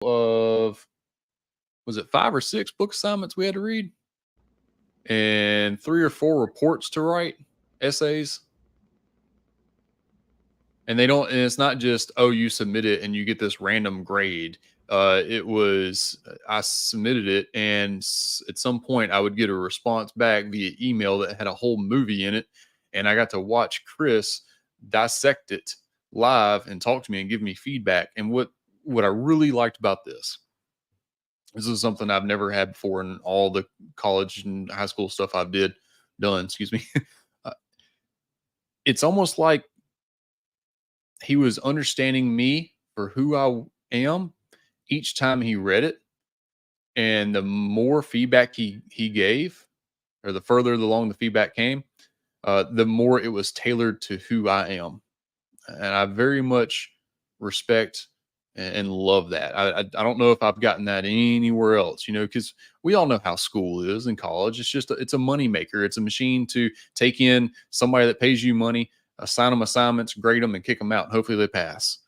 of, was it 5 or 6 book assignments we had to read? And 3 or 4 reports to write, essays. And it's not just, oh, you submit it and you get this random grade. I submitted it, and at some point I would get a response back via email that had a whole movie in it. And I got to watch Chris dissect it live and talk to me and give me feedback. And what I really liked about this is something I've never had before in all the college and high school stuff I've done, excuse me. uh, it's almost like he was understanding me for who I am each time he read it. And the more feedback he gave, or the further along the feedback came, the more it was tailored to who I am. And I very much respect and love that. I don't know if I've gotten that anywhere else, because we all know how school is in college. It's a money maker. It's a machine to take in somebody that pays you money, assign them assignments, grade them, and kick them out. And hopefully they pass.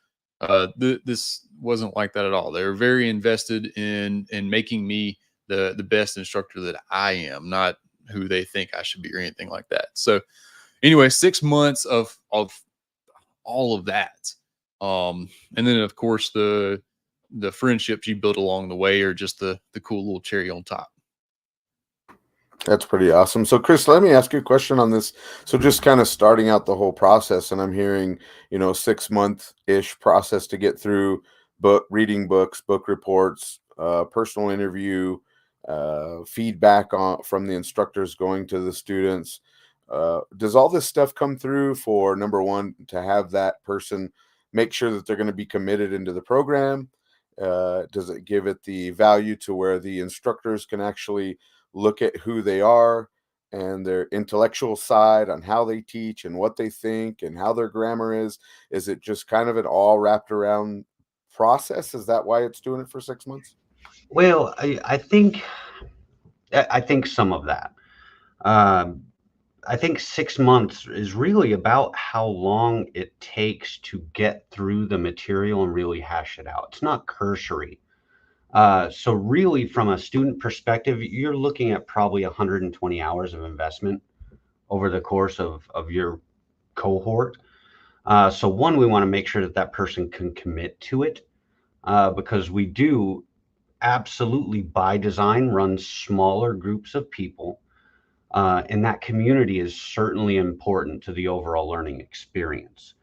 This wasn't like that at all. They were very invested in making me the best instructor that I am, not who they think I should be or anything like that. So anyway, 6 months of all of that. And then of course the friendships you build along the way are just the cool little cherry on top. That's pretty awesome. So Chris, let me ask you a question on this. So just kind of starting out the whole process, and I'm hearing, 6-month-ish process to get through reading books, book reports, personal interview, feedback from the instructors going to the students. Does all this stuff come through for, number one, to have that person make sure that they're going to be committed into the program? Does it give it the value to where the instructors can actually look at who they are and their intellectual side on how they teach and what they think and how their grammar is? Is it just kind of an all wrapped around process? Is that why it's doing it for 6 months? Well, I think some of that. I think 6 months is really about how long it takes to get through the material and really hash it out. It's not cursory. So really, from a student perspective, you're looking at probably 120 hours of investment over the course of your cohort. So one, we want to make sure that that person can commit to it, because we do absolutely by design run smaller groups of people. And that community is certainly important to the overall learning experience.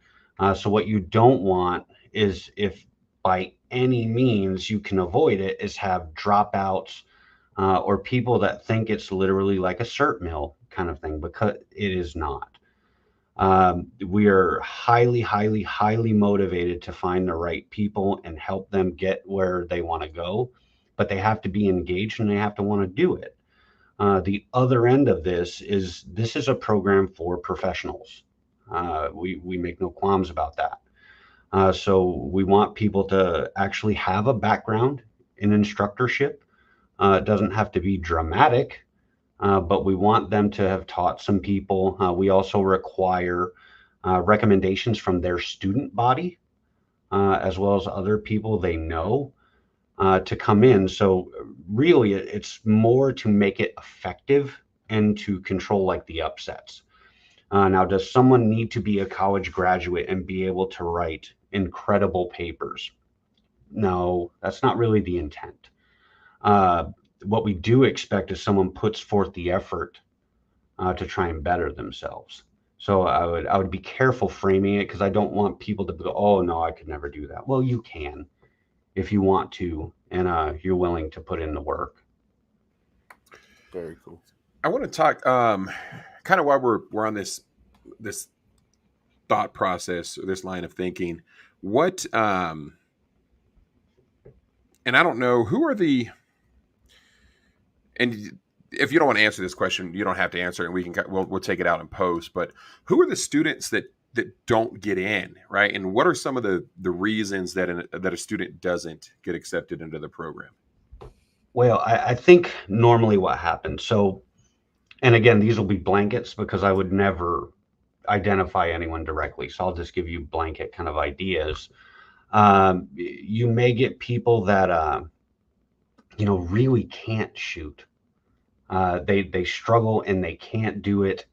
So what you don't want is, if by any means you can avoid it, is have dropouts or people that think it's literally like a cert mill kind of thing, because it is not. We are highly, highly, highly motivated to find the right people and help them get where they want to go, but they have to be engaged and they have to want to do it. The other end of this is a program for professionals. We make no qualms about that. So we want people to actually have a background in instructorship. It doesn't have to be dramatic, but we want them to have taught some people. We also require recommendations from their student body, as well as other people they know, to come in. So really, it's more to make it effective and to control like the upsets. Now, does someone need to be a college graduate and be able to write incredible papers? No, that's not really the intent. What we do expect is someone puts forth the effort to try and better themselves. So I would be careful framing it, because I don't want people to go, oh no, I could never do that. Well, you can, if you want to, and you're willing to put in the work. Very cool. I want to talk kind of while we're on this thought process, or this line of thinking. What and I don't know, who are the, and if you don't want to answer this question, you don't have to answer it, and we'll take it out in post. But who are the students that don't get in, right? And what are some of the reasons that a student doesn't get accepted into the program? Well, I think normally what happens, so, and again, these will be blankets because I would never identify anyone directly. So I'll just give you blanket kind of ideas. You may get people that, really can't shoot. They struggle and they can't do it.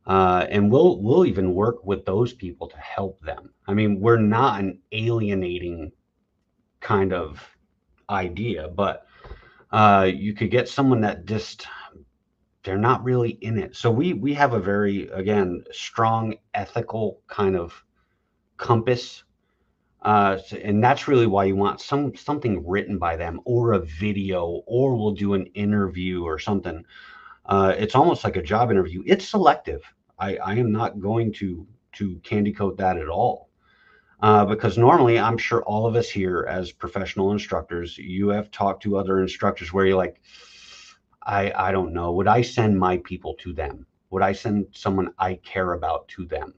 And we'll even work with those people to help them. I mean, we're not an alienating kind of idea, but you could get someone that just they're not really in it. So we have a very, again, strong ethical kind of compass. And that's really why you want something written by them, or a video, or we'll do an interview or something. It's almost like a job interview. It's selective. I am not going to candy coat that at all. Because normally, I'm sure all of us here as professional instructors, you have talked to other instructors where you're like, I don't know, would I send my people to them? Would I send someone I care about to them?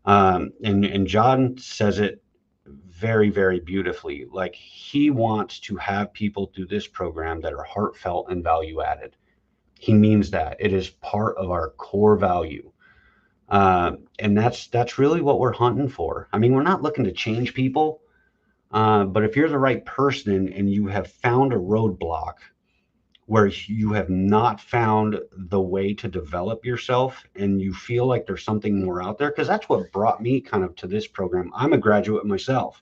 And John says it very, very beautifully. Like, he wants to have people through this program that are heartfelt and value added. He means that. It is part of our core value. And that's really what we're hunting for. I mean, we're not looking to change people, but if you're the right person and you have found a roadblock where you have not found the way to develop yourself and you feel like there's something more out there, because that's what brought me kind of to this program. I'm a graduate myself.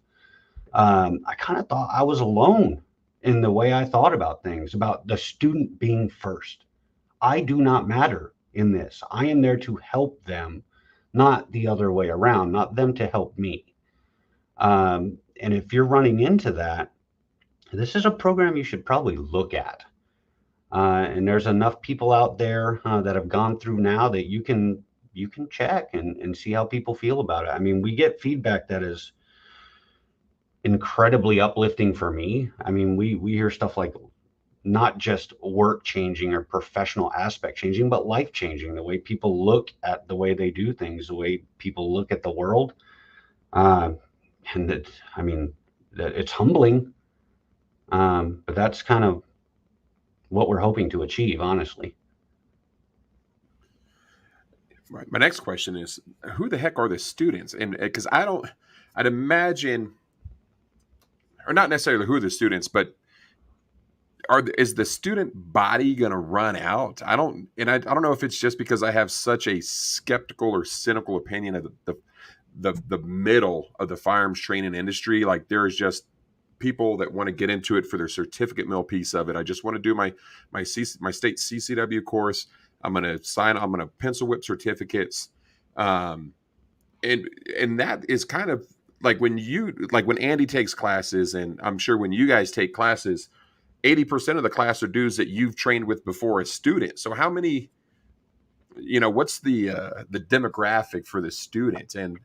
I kind of thought I was alone in the way I thought about things, about the student being first. I do not matter in this. I am there to help them, not the other way around, not them to help me. And if you're running into that, this is a program you should probably look at. And there's enough people out there that have gone through now that you can check and see how people feel about it. I mean, we get feedback that is incredibly uplifting for me. I mean, we hear stuff like not just work changing or professional aspect changing, but life changing, the way people look at the way they do things, the way people look at the world. And that, I mean, that it's humbling. But that's kind of what we're hoping to achieve, honestly. Right. My next question is, who the heck are the students? And because I'd imagine, or not necessarily who are the students, but is the student body going to run out? I don't know if it's just because I have such a skeptical or cynical opinion of the middle of the firearms training industry. Like, there is just people that want to get into it for their certificate mill piece of it. I just want to do my state CCW course. I'm going to pencil whip certificates. And that is kind of like when Andy takes classes, and I'm sure when you guys take classes, 80% of the class are dudes that you've trained with before as students. So how many, what's the demographic for the students? And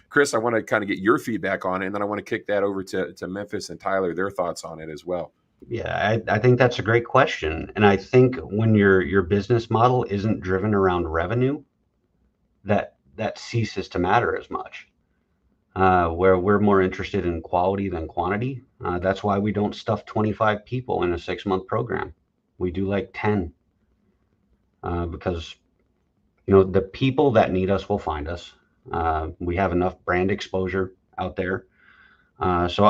Chris, I want to kind of get your feedback on it, and then I want to kick that over to Memphis and Tyler, their thoughts on it as well. Yeah, I think that's a great question. And I think when your business model isn't driven around revenue, that ceases to matter as much. Where we're more interested in quality than quantity. That's why we don't stuff 25 people in a 6-month program. We do like 10, because the people that need us will find us. We have enough brand exposure out there. So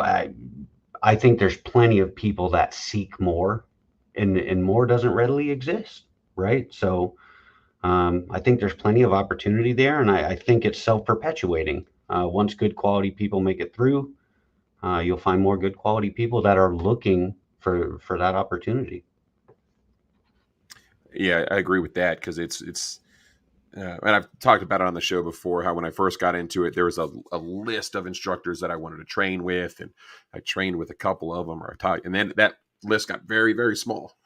I think there's plenty of people that seek more, and more doesn't readily exist, right? So I think there's plenty of opportunity there, and I think it's self-perpetuating. Once good quality people make it through, you'll find more good quality people that are looking for that opportunity. Yeah, I agree with that, because it's and I've talked about it on the show before, how when I first got into it, there was a list of instructors that I wanted to train with, and I trained with a couple of them, and then that list got very, very small.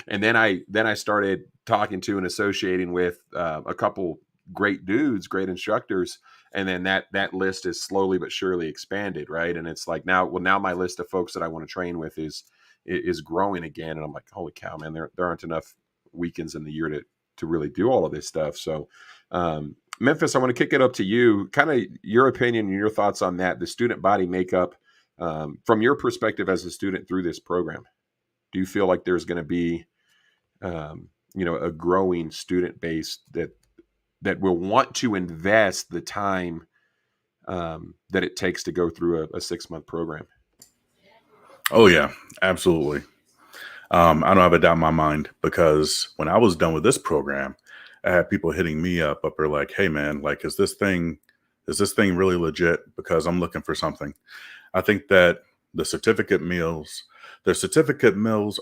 And then I started talking to and associating with a couple great dudes, great instructors, and then that list is slowly but surely expanded, right? And it's like now my list of folks that I want to train with is growing again, and I'm like, holy cow, man, there aren't enough weekends in the year to really do all of this stuff. So Memphis, I want to kick it up to you, kind of your opinion and your thoughts on that, the student body makeup, from your perspective as a student through this program. Do you feel like there's going to be a growing student base that will want to invest the time that it takes to go through a 6-month program? Oh yeah, absolutely. I don't have a doubt in my mind, because when I was done with this program, I had people hitting me up or like, "Hey man, like, is this thing really legit? Because I'm looking for something." I think that the certificate meals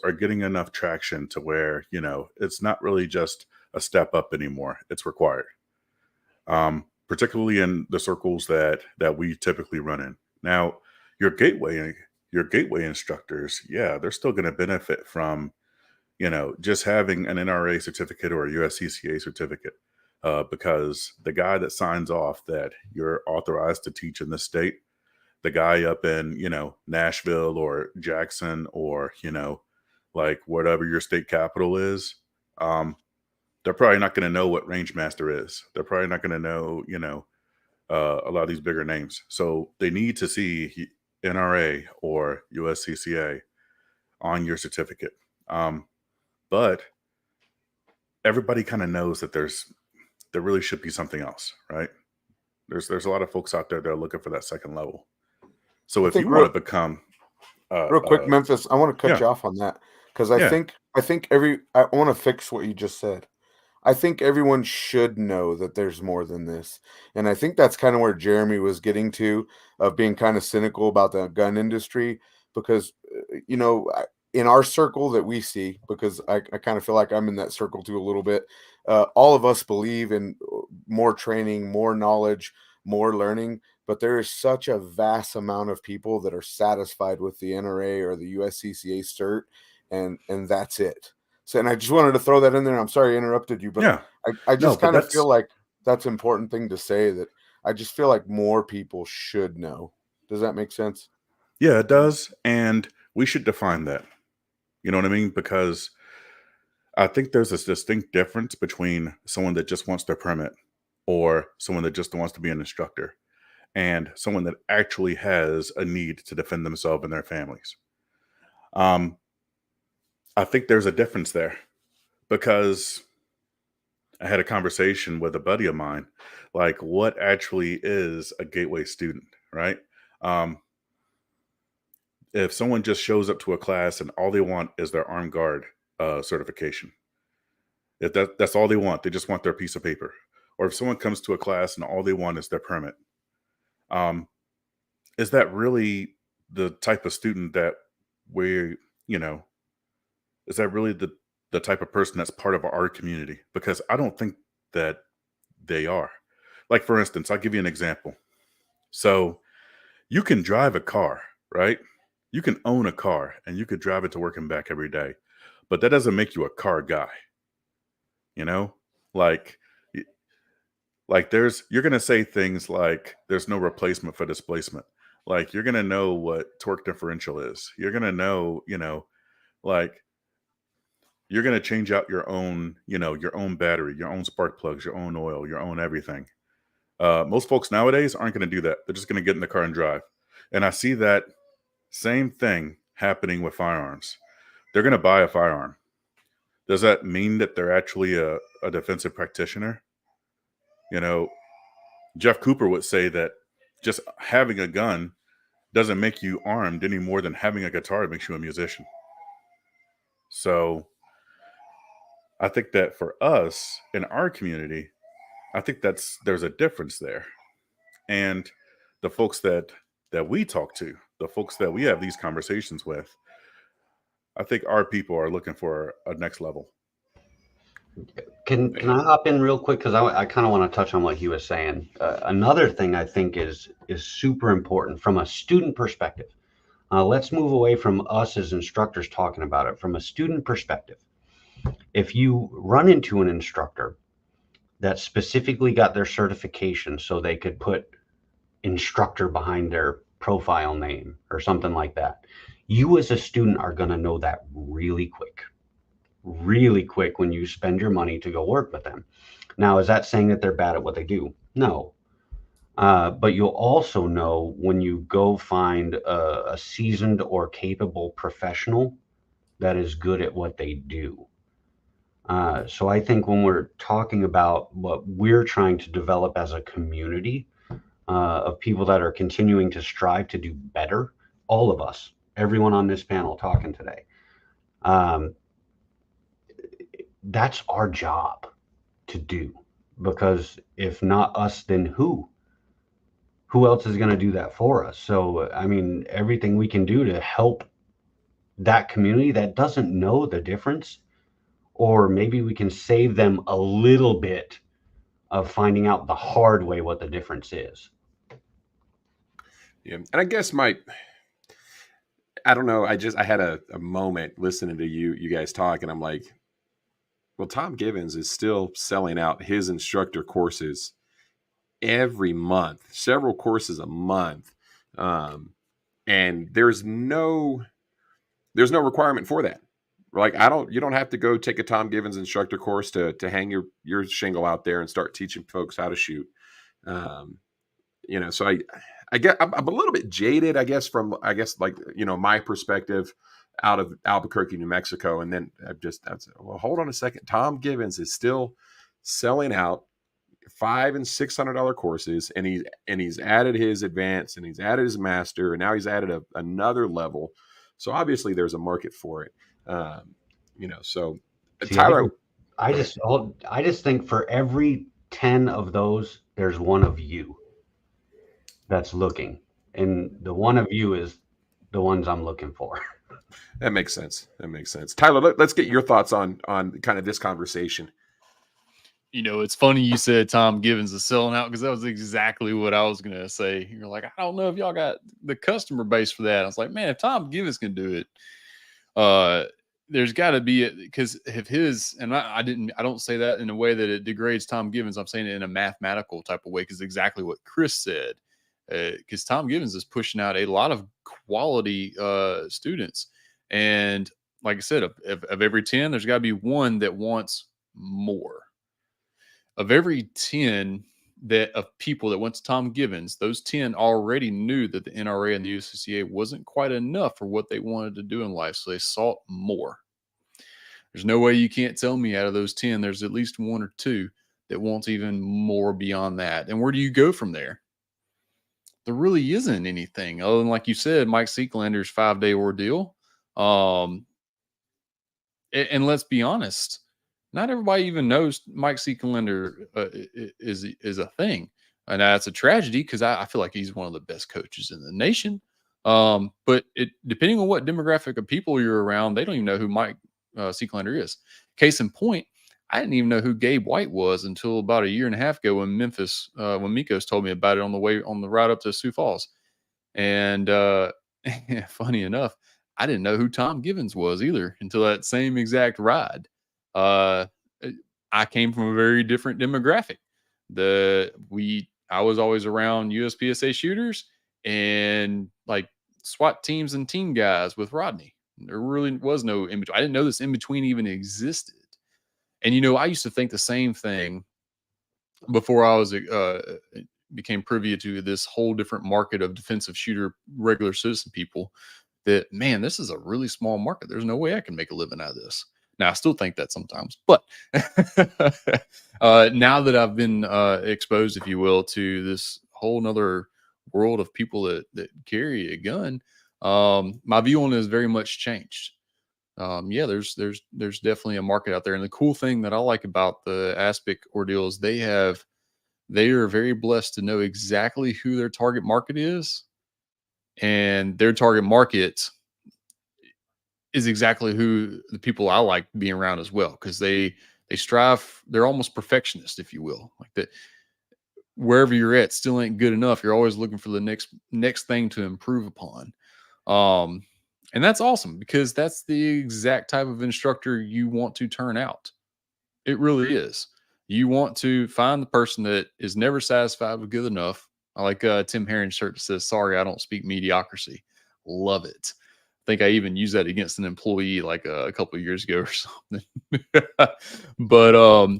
are getting enough traction to where, it's not really just a step up anymore. It's required. Particularly in the circles that we typically run in. Now, your gateway instructors, yeah, they're still going to benefit from, just having an NRA certificate or a USCCA certificate, because the guy that signs off that you're authorized to teach in this state, the guy up in, Nashville or Jackson or, like whatever your state capital is, they're probably not going to know what range master is. They're probably not going to know, a lot of these bigger names. So they need to see NRA or USCCA on your certificate. But everybody kind of knows that there really should be something else, right? There's a lot of folks out there that are looking for that second level. So if you want to become real quick, Memphis, I want to cut yeah. you off on that, because I think I want to fix what you just said. I think everyone should know that there's more than this. And I think that's kind of where Jeremy was getting to, of being kind of cynical about the gun industry, because, in our circle that we see, because I kind of feel like I'm in that circle too a little bit, all of us believe in more training, more knowledge, more learning, but there is such a vast amount of people that are satisfied with the NRA or the USCCA cert, and that's it. So, and I just wanted to throw that in there. I'm sorry I interrupted you, but Yeah. I just kind of feel like that's an important thing to say, that I just feel like more people should know. Does that make sense? Yeah, it does. And we should define that. You know what I mean? Because I think there's this distinct difference between someone that just wants their permit or someone that just wants to be an instructor, and someone that actually has a need to defend themselves and their families. I think there's a difference there, because I had a conversation with a buddy of mine, like, what actually is a gateway student, right? If someone just shows up to a class and all they want is their armed guard certification, if that's all they want, they just want their piece of paper. Or if someone comes to a class and all they want is their permit, is that really the type of student that is that really the type of person that's part of our community? Because I don't think that they are. Like, for instance, I'll give you an example. So you can drive a car, right? You can own a car and you could drive it to work and back every day, but that doesn't make you a car guy. Like you're going to say things like there's no replacement for displacement. Like, you're going to know what torque differential is. You're going to know, like, you're going to change out your own battery, your own spark plugs, your own oil, your own everything. Most folks nowadays aren't going to do that. They're just going to get in the car and drive. And I see that same thing happening with firearms. They're going to buy a firearm. Does that mean that they're actually a defensive practitioner? Jeff Cooper would say that just having a gun doesn't make you armed any more than having a guitar makes you a musician. So I think that for us in our community, I think there's a difference there. And the folks that we talk to, the folks that we have these conversations with, I think our people are looking for a next level. Can I hop in real quick, because I kind of want to touch on what he was saying. Another thing I think is super important from a student perspective. Let's move away from us as instructors talking about it. From a student perspective, if you run into an instructor that specifically got their certification so they could put instructor behind their profile name or something like that, you as a student are going to know that really quick when you spend your money to go work with them. Now, is that saying that they're bad at what they do? No. But you'll also know when you go find a seasoned or capable professional that is good at what they do. So I think when we're talking about what we're trying to develop as a community, of people that are continuing to strive to do better. All of us, everyone on this panel talking today. That's our job to do, because if not us, then who? Who else is going to do that for us? So, I mean, everything we can do to help that community that doesn't know the difference, or maybe we can save them a little bit of finding out the hard way what the difference is. Yeah. And I guess I don't know. I had a moment listening to you guys talk, and I'm like, well, Tom Gibbons is still selling out his instructor courses every month, several courses a month. And there's no requirement for that. Like, you don't have to go take a Tom Gibbons instructor course to hang your shingle out there and start teaching folks how to shoot. So I get, I'm a little bit jaded, I guess, from my perspective out of Albuquerque, New Mexico. And then I said, well, hold on a second. Tom Gibbons is still selling out $500 and $600 courses, and he's added his advanced, and he's added his master, and now he's added another level. So obviously there's a market for it. So See, Tyler, I just think for every 10 of those, there's one of you that's looking, and the one of you is the ones I'm looking for. That makes sense. Tyler, let's get your thoughts on kind of this conversation. It's funny you said Tom Gibbons is selling out, because that was exactly what I was going to say. You're like, I don't know if y'all got the customer base for that. I was like, man, if Tom Gibbons can do it, there's got to be because if his, and I don't say that in a way that it degrades Tom Gibbons. I'm saying it in a mathematical type of way, because exactly what Chris said. Because Tom Gibbons is pushing out a lot of quality students, and like I said, of every 10, there's got to be one that wants more. Of every 10 of people that went to Tom Gibbons, those 10 already knew that the NRA and the USCCA wasn't quite enough for what they wanted to do in life, so they sought more. There's no way you can't tell me out of those 10, there's at least one or two that wants even more beyond that. And where do you go from there? There really isn't anything other than, like you said, Mike Seeklander's 5-day ordeal. And let's be honest, not everybody even knows Mike Seeklander is a thing. And that's a tragedy, because I feel like he's one of the best coaches in the nation. But depending on what demographic of people you're around, they don't even know who Mike Seeklander is. Case in point, I didn't even know who Gabe White was until about a year and a half ago when when Mikos told me about it on the ride up to Sioux Falls. And funny enough, I didn't know who Tom Gibbons was either until that same exact ride. I came from a very different demographic. I was always around USPSA shooters and like SWAT teams and team guys with Rodney. There really was no in between. I didn't know this in between even existed. And I used to think the same thing before I was became privy to this whole different market of defensive shooter, regular citizen people. That, man, this is a really small market. There's no way I can make a living out of this. Now, I still think that sometimes, but now that I've been exposed, if you will, to this whole nother world of people that carry a gun, my view on it has very much changed. There's definitely a market out there. And the cool thing that I like about the ASP ordeal is they are very blessed to know exactly who their target market is. And their target market is exactly who the people I like being around as well, because they strive. They're almost perfectionists, if you will. Like that, wherever you're at still ain't good enough. You're always looking for the next thing to improve upon. And that's awesome, because that's the exact type of instructor you want to turn out. It really is. You want to find the person that is never satisfied with good enough. I like Tim Herring's shirt that says, "Sorry, I don't speak mediocrity." Love it. I think I even used that against an employee like a couple of years ago or something. But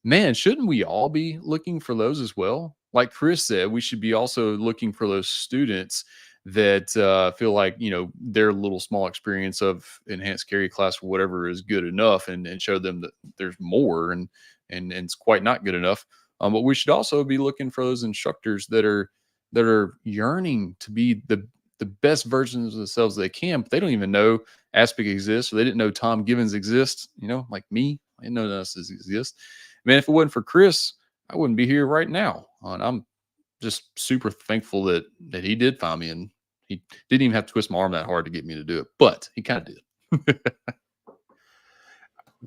man, shouldn't we all be looking for those as well? Like Chris said, we should be also looking for those students that feel like, their little small experience of enhanced carry class or whatever is good enough, and show them that there's more and it's quite not good enough. But we should also be looking for those instructors that are yearning to be the best versions of themselves they can, but they don't even know ASP exists, or they didn't know Tom Gibbons exists. Like me, I didn't know none of this exists. Man, if it wasn't for Chris, I wouldn't be here right now. And I'm just super thankful that he did find me, and he didn't even have to twist my arm that hard to get me to do it, but he kind of did.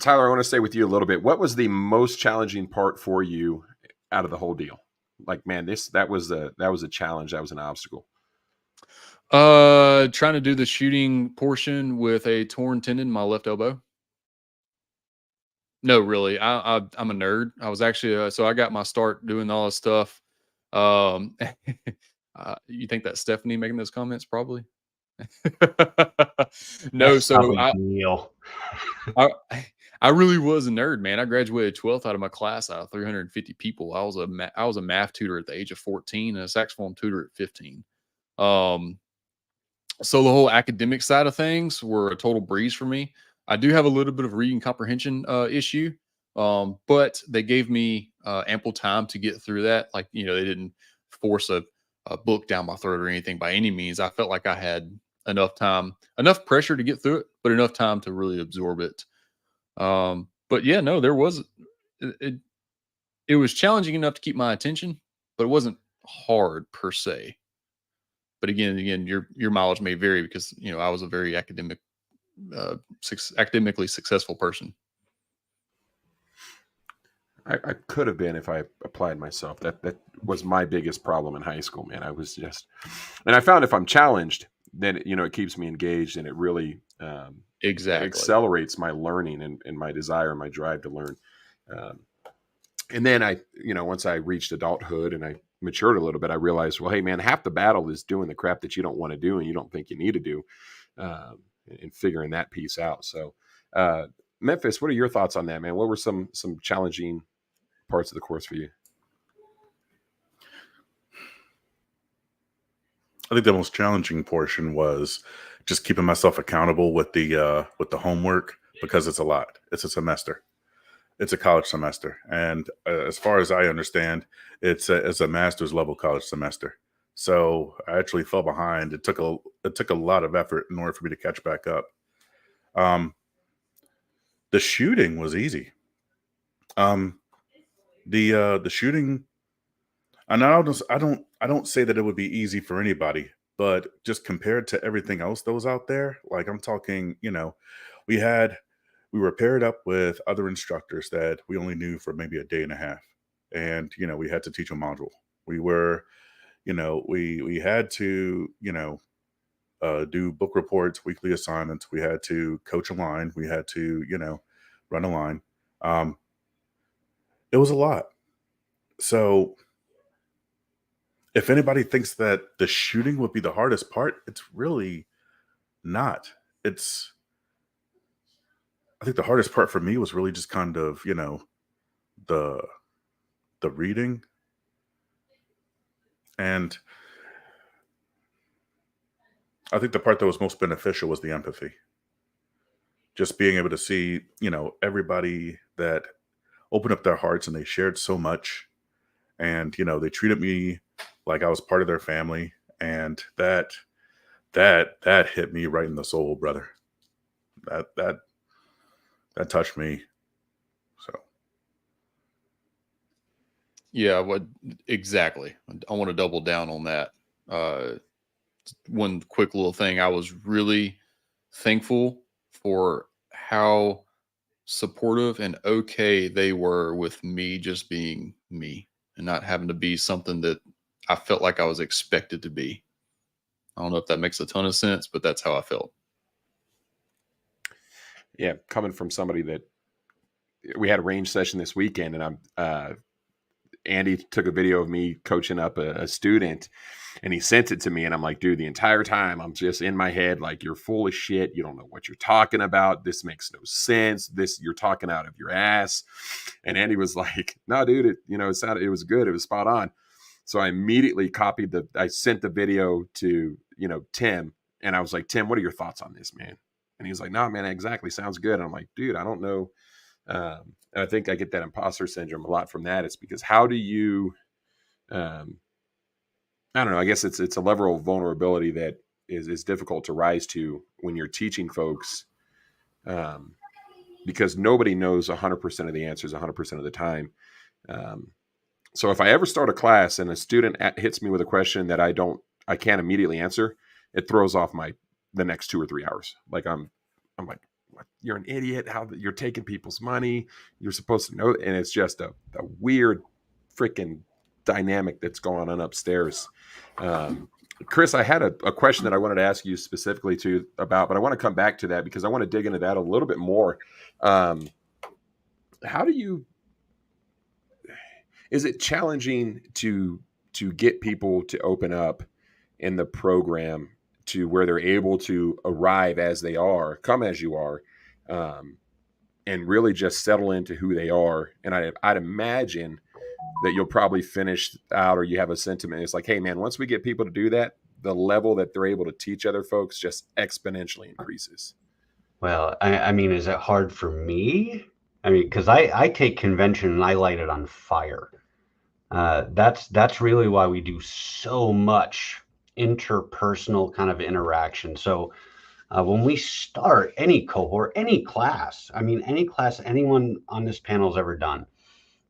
Tyler, I want to stay with you a little bit. What was the most challenging part for you out of the whole deal? Like, man, that was a challenge. That was an obstacle. Trying to do the shooting portion with a torn tendon in my left elbow. No, really. I'm a nerd. I was actually so I got my start doing all this stuff. You think that's Stephanie making those comments? Probably. No, That's so probably Neil. I really was a nerd, man. I graduated 12th out of my class out of 350 people. I was a math tutor at the age of 14 and a saxophone tutor at 15. So the whole academic side of things were a total breeze for me. I do have a little bit of reading comprehension issue, but they gave me ample time to get through that. Like, they didn't force a book down my throat or anything by any means. I felt like I had enough time, enough pressure to get through it, but enough time to really absorb it. But yeah, no, there was, it was challenging enough to keep my attention, but it wasn't hard per se. But again, your mileage may vary because, I was a very academically successful person. I could have been if I applied myself. That was my biggest problem in high school, man. I was just, and I found if I'm challenged, then it keeps me engaged, and it really Exactly accelerates my learning and my desire and my drive to learn. And then once I reached adulthood and I matured a little bit, I realized, well, hey man, half the battle is doing the crap that you don't want to do and you don't think you need to do, and figuring that piece out. So, Memphis, what are your thoughts on that, man? What were some challenging parts of the course for you? I think the most challenging portion was just keeping myself accountable with the homework, because it's a lot. It's a semester. It's a college semester, and as far as I understand, it's a master's level college semester. So I actually fell behind. It took a lot of effort in order for me to catch back up. The shooting was easy. The shooting, and I don't say that it would be easy for anybody, but just compared to everything else that was out there, like I'm talking, we were paired up with other instructors that we only knew for maybe a day and a half, and we had to teach a module. We were, we had to, do book reports, weekly assignments. We had to coach a line. We had to, run a line. It was a lot. So if anybody thinks that the shooting would be the hardest part, it's really not. I think the hardest part for me was really just kind of, the reading. And I think the part that was most beneficial was the empathy. Just being able to see, everybody that opened up their hearts and they shared so much, and they treated me like I was part of their family, and that hit me right in the soul, brother. That touched me. So yeah, what exactly? I want to double down on that. One quick little thing, I was really thankful for how supportive and okay they were with me just being me and not having to be something that I felt like I was expected to be. I don't know if that makes a ton of sense, but that's how I felt. Yeah, coming from somebody that we had a range session this weekend, and Andy took a video of me coaching up a student, and he sent it to me, and I'm like, dude, the entire time I'm just in my head like, you're full of shit. You don't know what you're talking about. This makes no sense. You're talking out of your ass. And Andy was like, no, dude, it was good. It was spot on. So I immediately I sent the video to, Tim, and I was like, Tim, what are your thoughts on this, man? And he was like, no, man, exactly. Sounds good. And I'm like, dude, I don't know And I think I get that imposter syndrome a lot from that. It's because how do you, I don't know, I guess it's a level of vulnerability that is difficult to rise to when you're teaching folks, because nobody knows 100% of the answers 100% of the time. So if I ever start a class and a student hits me with a question that I can't immediately answer, it throws off the next 2 or 3 hours. Like I'm like, what? You're an idiot. How you're taking people's money. You're supposed to know. And it's just a weird freaking dynamic that's going on upstairs. Chris, I had a question that I wanted to ask you specifically about, but I want to come back to that because I want to dig into that a little bit more. Is it challenging to get people to open up in the program to where they're able to arrive as they are, come as you are, and really just settle into who they are? And I'd imagine that you'll probably finish out, or you have a sentiment. It's like, hey man, once we get people to do that, the level that they're able to teach other folks just exponentially increases. Well, I mean, is it hard for me? I mean, because I take convention and I light it on fire. That's really why we do so much interpersonal kind of interaction. So when we start any cohort, any class, I mean, any class anyone on this panel has ever done,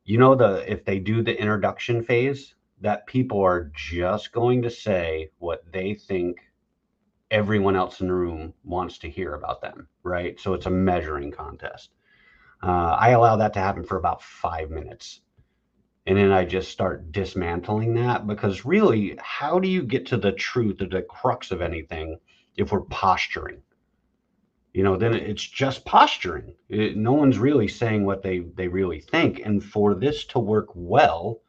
if they do the introduction phase, that people are just going to say what they think everyone else in the room wants to hear about them, right? So it's a measuring contest. I allow that to happen for about 5 minutes. And then I just start dismantling that, because really, how do you get to the truth or the crux of anything if we're posturing? Then it's just posturing. No one's really saying what they really think. And for this to work well,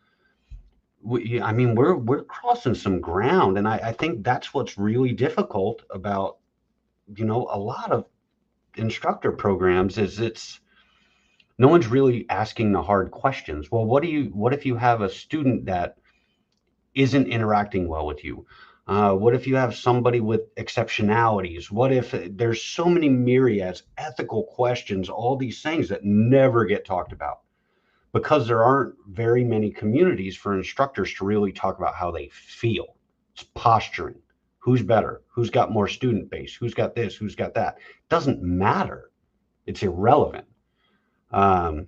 we're crossing some ground. And I think that's what's really difficult about, a lot of instructor programs is no one's really asking the hard questions. Well, what if you have a student that isn't interacting well with you? What if you have somebody with exceptionalities? What if there's so many myriads, ethical questions, all these things that never get talked about because there aren't very many communities for instructors to really talk about how they feel. It's posturing. Who's better? Who's got more student base? Who's got this? Who's got that? Doesn't matter. It's irrelevant. And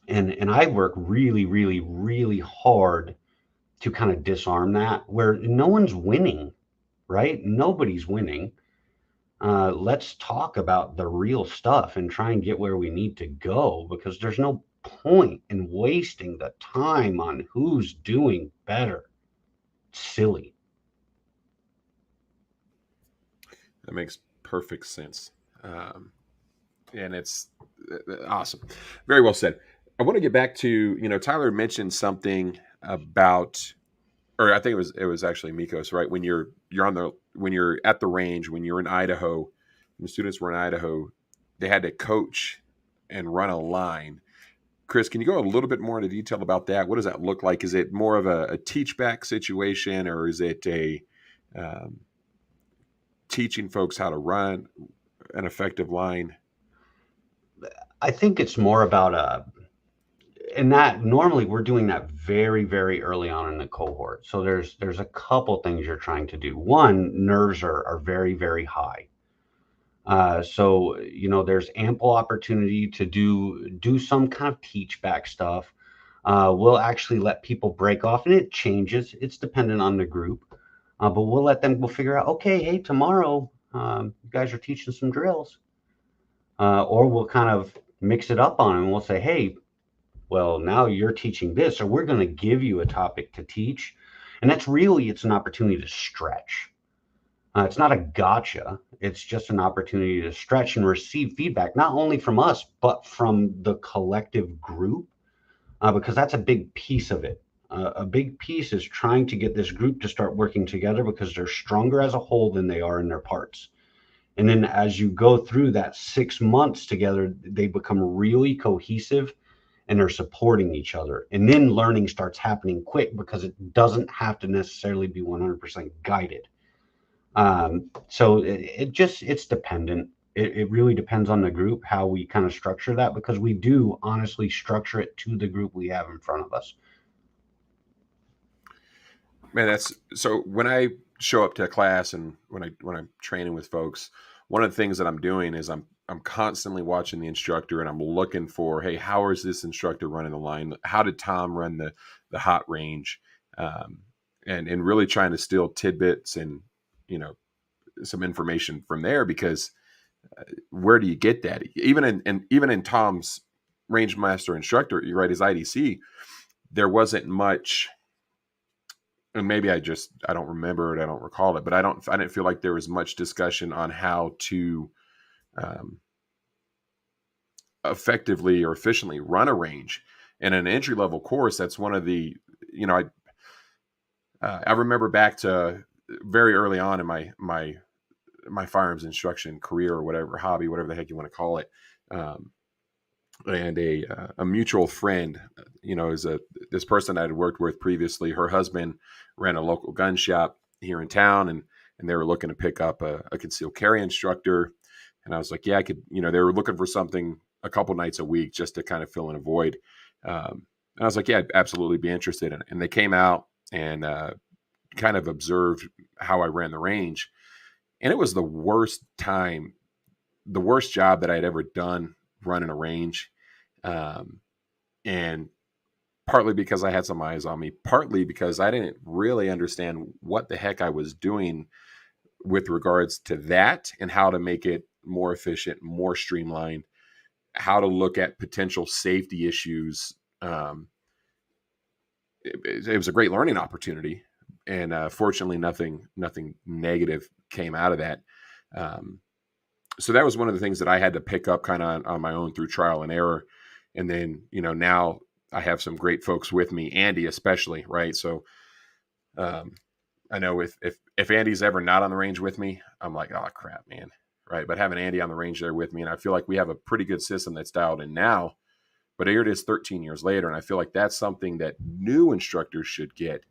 I work really, really, really hard to kind of disarm that, where no one's winning, right? Nobody's winning. Let's talk about the real stuff and try and get where we need to go, because there's no point in wasting the time on who's doing better. It's silly. That makes perfect sense. And it's awesome. Very well said. I want to get back to, Tyler mentioned something about, or I think it was actually Mikos, right? When you're at the range, when you're in Idaho, when the students were in Idaho, they had to coach and run a line. Chris, can you go a little bit more into detail about that? What does that look like? Is it more of a teach back situation, or is it a teaching folks how to run an effective line? I think it's more about and that normally we're doing that very, very early on in the cohort. So there's a couple things you're trying to do. One, nerves are very, very high. So there's ample opportunity to do some kind of teach back stuff. We'll actually let people break off, and it changes. It's dependent on the group, but we'll figure out, okay, hey, tomorrow you guys are teaching some drills, or we'll kind of mix it up on them. We'll say, hey, well, now you're teaching this, or we're going to give you a topic to teach. And it's an opportunity to stretch. It's not a gotcha. It's just an opportunity to stretch and receive feedback, not only from us, but from the collective group, because that's a big piece of it. A big piece is trying to get this group to start working together, because they're stronger as a whole than they are in their parts. And then as you go through that 6 months together, they become really cohesive and they're supporting each other. And then learning starts happening quick, because it doesn't have to necessarily be 100% guided. So it's dependent. It really depends on the group, how we kind of structure that, because we do honestly structure it to the group we have in front of us. Man, that's so when I show up to a class and when I'm training with folks, one of the things that I'm doing is I'm constantly watching the instructor and I'm looking for, hey, how is this instructor running the line? How did Tom run the hot range? And really trying to steal tidbits and, you know, some information from there, because where do you get that? Even in Tom's range master instructor, you write his IDC, there wasn't much. And maybe I don't remember it, I don't recall it, but I didn't feel like there was much discussion on how to effectively or efficiently run a range. And in an entry level course, that's one of the, you know, I remember back to very early on in my firearms instruction career or whatever, hobby, whatever the heck you want to call it. And a mutual friend, you know, is this person I had worked with previously. Her husband ran a local gun shop here in town, and they were looking to pick up a concealed carry instructor. And I was like, yeah, I could. You know, they were looking for something a couple nights a week just to kind of fill in a void. And I was like, yeah, I'd absolutely be interested in it. And they came out and kind of observed how I ran the range, and it was the worst job that I'd ever done running a range. And partly because I had some eyes on me, partly because I didn't really understand what the heck I was doing with regards to that and how to make it more efficient, more streamlined, how to look at potential safety issues. It was a great learning opportunity, and fortunately nothing negative came out of that. So that was one of the things that I had to pick up kind of on my own through trial and error. And then, you know, now I have some great folks with me, Andy especially, right? So I know if Andy's ever not on the range with me, I'm like, oh crap, man, right? But having Andy on the range there with me, and I feel like we have a pretty good system that's dialed in now. But here it is 13 years later, and I feel like that's something that new instructors should get.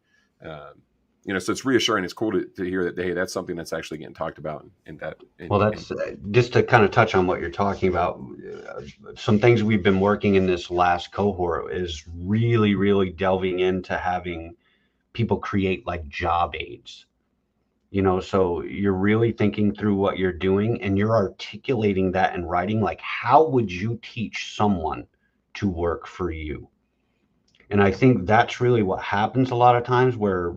You know, so it's reassuring. It's cool to hear that, hey, that's something that's actually getting talked about. Well, that's just to kind of touch on what you're talking about. Some things we've been working in this last cohort is really, really delving into having people create like job aids. You know, so you're really thinking through what you're doing and you're articulating that in writing. Like, how would you teach someone to work for you? And I think that's really what happens a lot of times, where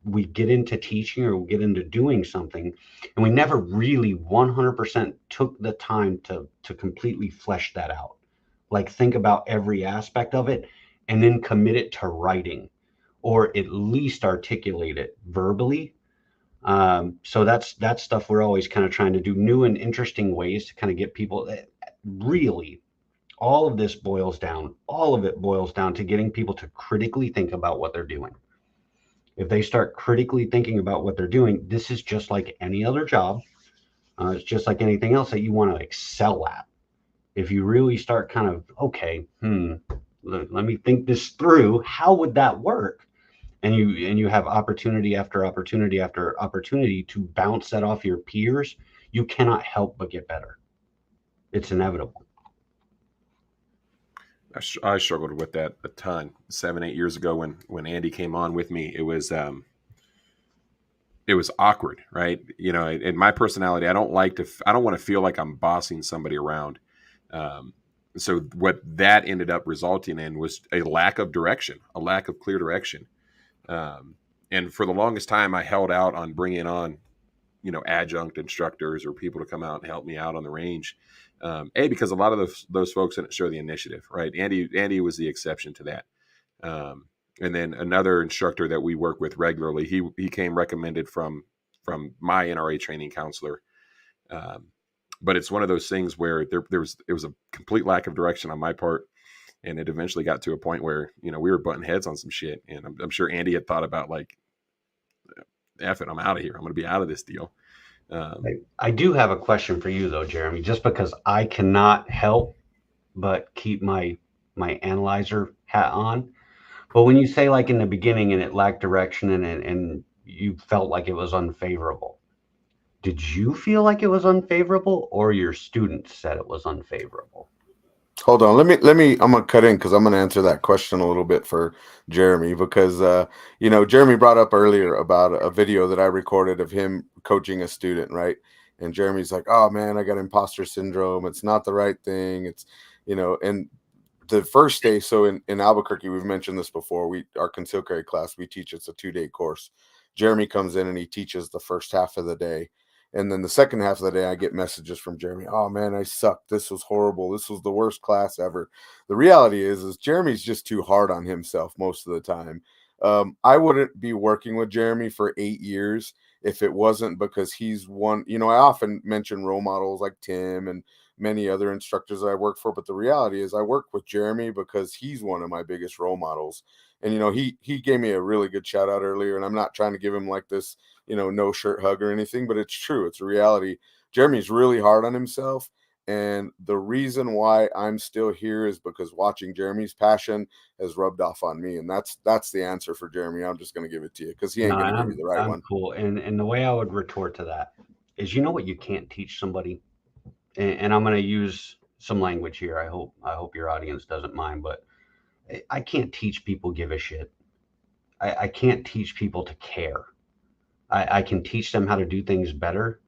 we get into teaching or we get into doing something and we never really 100% took the time to completely flesh that out. Like, think about every aspect of it and then commit it to writing, or at least articulate it verbally. So that's stuff we're always kind of trying to do, new and interesting ways to kind of get people. Really, all of it boils down to getting people to critically think about what they're doing. If they start critically thinking about what they're doing, this is just like any other job. It's just like anything else that you want to excel at. If you really start kind of, okay, let me think this through. How would that work? And you have opportunity after opportunity after opportunity to bounce that off your peers, you cannot help but get better. It's inevitable. I struggled with that a ton 7-8 years ago when Andy came on with me. It was awkward, right? You know, in my personality, I don't want to feel like I'm bossing somebody around. So what that ended up resulting in was a lack of direction, a lack of clear direction. And for the longest time, I held out on bringing on, you know, adjunct instructors or people to come out and help me out on the range. Because a lot of those folks didn't show the initiative, right? Andy was the exception to that. And then another instructor that we work with regularly, he came recommended from my NRA training counselor. But it's one of those things where it was a complete lack of direction on my part. And it eventually got to a point where, you know, we were butting heads on some shit. And I'm sure Andy had thought about, like, F it, I'm out of here. I'm going to be out of this deal. I do have a question for you though, Jeremy, just because I cannot help but keep my analyzer hat on. But when you say, like, in the beginning and it lacked direction and you felt like it was unfavorable, Did you feel like it was unfavorable, or your students said it was unfavorable? Hold on, let me. I'm gonna cut in because I'm gonna answer that question a little bit for Jeremy because Jeremy brought up earlier about a video that I recorded of him coaching a student, right? And Jeremy's like, "Oh man, I got imposter syndrome. It's not the right thing. It's and the first day, so in Albuquerque, we've mentioned this before. Our concealed carry class, we teach, it's a 2-day course. Jeremy comes in and he teaches the first half of the day. And then the second half of the day, I get messages from Jeremy. Oh man, I sucked. This was horrible. This was the worst class ever. The reality is Jeremy's just too hard on himself most of the time. I wouldn't be working with Jeremy for 8 years if it wasn't because he's one. I often mention role models like Tim and many other instructors that I work for, but the reality is I work with Jeremy because he's one of my biggest role models. And he gave me a really good shout out earlier, and I'm not trying to give him like this no shirt hug or anything, but it's true. It's a reality. Jeremy's really hard on himself. And the reason why I'm still here is because watching Jeremy's passion has rubbed off on me. And that's the answer for Jeremy. I'm just going to give it to you because he ain't going to give you the right one. Cool. And the way I would retort to that is, what you can't teach somebody, and I'm going to use some language here. I hope your audience doesn't mind, but I can't teach people give a shit. I can't teach people to care. I can teach them how to do things better.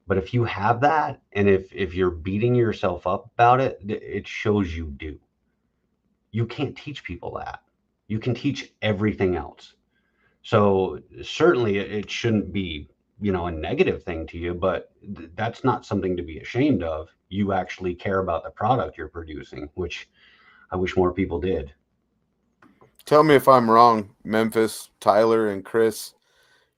But if you have that, and if you're beating yourself up about it, it shows you do. You can't teach people that. You can teach everything else. So certainly it shouldn't be, a negative thing to you, but that's not something to be ashamed of. You actually care about the product you're producing, which I wish more people did. Tell me if I'm wrong, Memphis, Tyler, and Chris.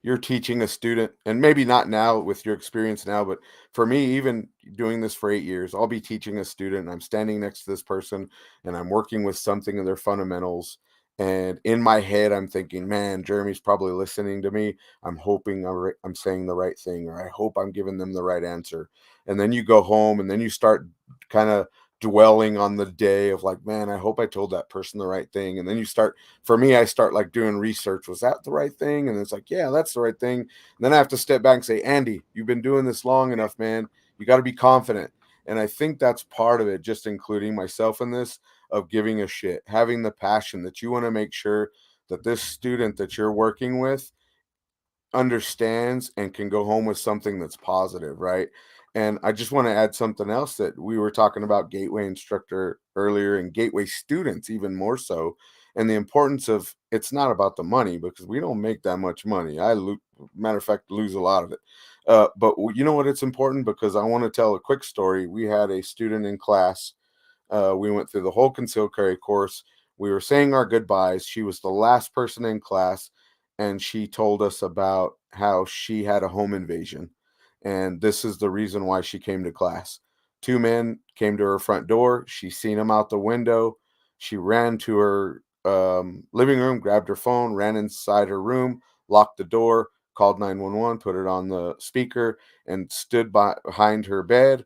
You're teaching a student, and maybe not now with your experience now, but for me, even doing this for 8 years, I'll be teaching a student and I'm standing next to this person and I'm working with something of their fundamentals. And in my head, I'm thinking, man, Jeremy's probably listening to me. I'm hoping I'm saying the right thing, or I hope I'm giving them the right answer. And then you go home and then you start kind of dwelling on the day of like, man, I hope I told that person the right thing. And then for me, I start like doing research. Was that the right thing? And it's like, yeah, that's the right thing. And then I have to step back and say, Andy, you've been doing this long enough, man. You got to be confident. And I think that's part of it, just including myself in this, of giving a shit, having the passion that you want to make sure that this student that you're working with understands and can go home with something that's positive, right? And I just want to add something else that we were talking about Gateway Instructor earlier, and Gateway students even more so, and the importance of, it's not about the money because we don't make that much money. Matter of fact, lose a lot of it. But you know what? It's important because I want to tell a quick story. We had a student in class. We went through the whole concealed carry course. We were saying our goodbyes. She was the last person in class, and she told us about how she had a home invasion. And this is the reason why she came to class. 2 men came to her front door. She seen them out the window. She ran to her living room, grabbed her phone, ran inside her room, locked the door, called 911, put it on the speaker, and stood behind her bed,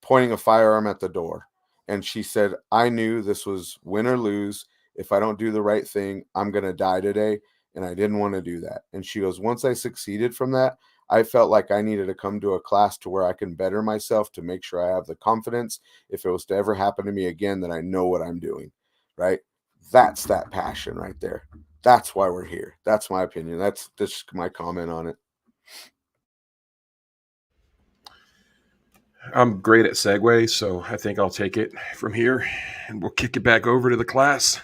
pointing a firearm at the door. And she said, I knew this was win or lose. If I don't do the right thing, I'm going to die today. And I didn't want to do that. And she goes, once I succeeded from that, I felt like I needed to come to a class to where I can better myself to make sure I have the confidence, if it was to ever happen to me again, that I know what I'm doing, right? That's that passion right there. That's why we're here. That's my opinion. That's just my comment on it. I'm great at segues, so I think I'll take it from here and we'll kick it back over to the class.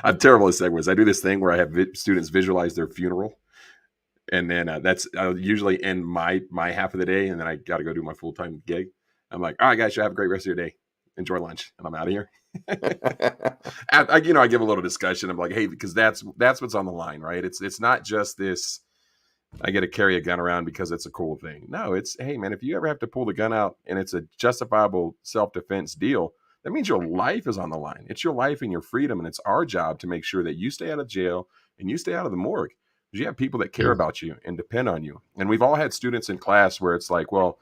I'm terrible at segues. I do this thing where I have students visualize their funeral. And then I'll usually end my half of the day, and then I got to go do my full-time gig. I'm like, all right, guys, you have a great rest of your day. Enjoy lunch. And I'm out of here. I give a little discussion. I'm like, hey, because that's what's on the line, right? It's not just this, I get to carry a gun around because it's a cool thing. No, it's, hey, man, if you ever have to pull the gun out and it's a justifiable self-defense deal, that means your life is on the line. It's your life and your freedom, and it's our job to make sure that you stay out of jail and you stay out of the morgue. You have people that care about you and depend on you. And we've all had students in class where it's like, well,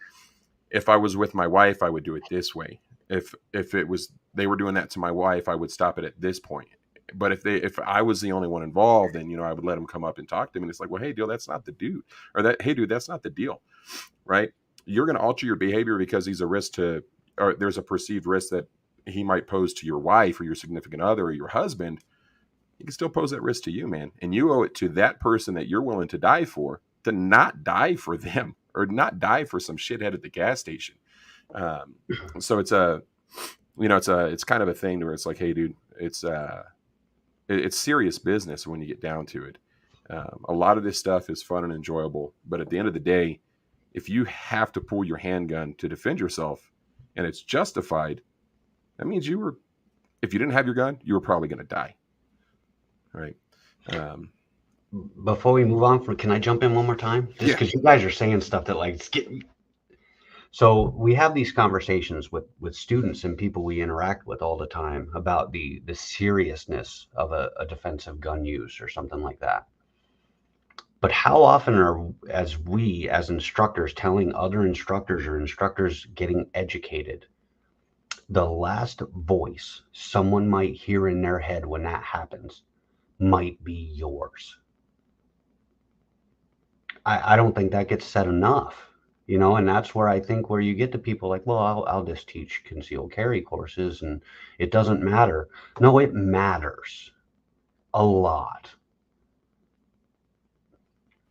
if I was with my wife, I would do it this way. If it was, they were doing that to my wife, I would stop it at this point. But if I was the only one involved, then, I would let him come up and talk to him. And it's like, well, hey, dude, that's not the dude. Or hey, dude, that's not the deal. Right? You're going to alter your behavior because he's a risk or there's a perceived risk that he might pose to your wife or your significant other or your husband. He can still pose that risk to you, man. And you owe it to that person that you're willing to die for to not die for them or not die for some shithead at the gas station. So it's it's kind of a thing where it's like, hey, dude, it's serious business when you get down to it. A lot of this stuff is fun and enjoyable, but at the end of the day, if you have to pull your handgun to defend yourself and it's justified, that means if you didn't have your gun, you were probably going to die. Right. Before we move on, can I jump in one more time? Just because you guys are saying stuff that it's getting. So we have these conversations with students and people we interact with all the time about the seriousness of a defensive gun use or something like that. But how often are we as instructors telling other instructors or instructors getting educated, the last voice someone might hear in their head when that happens might be yours? I don't think that gets said enough. And that's where I think where you get to people like, well, I'll just teach concealed carry courses and it doesn't matter. No, it matters a lot.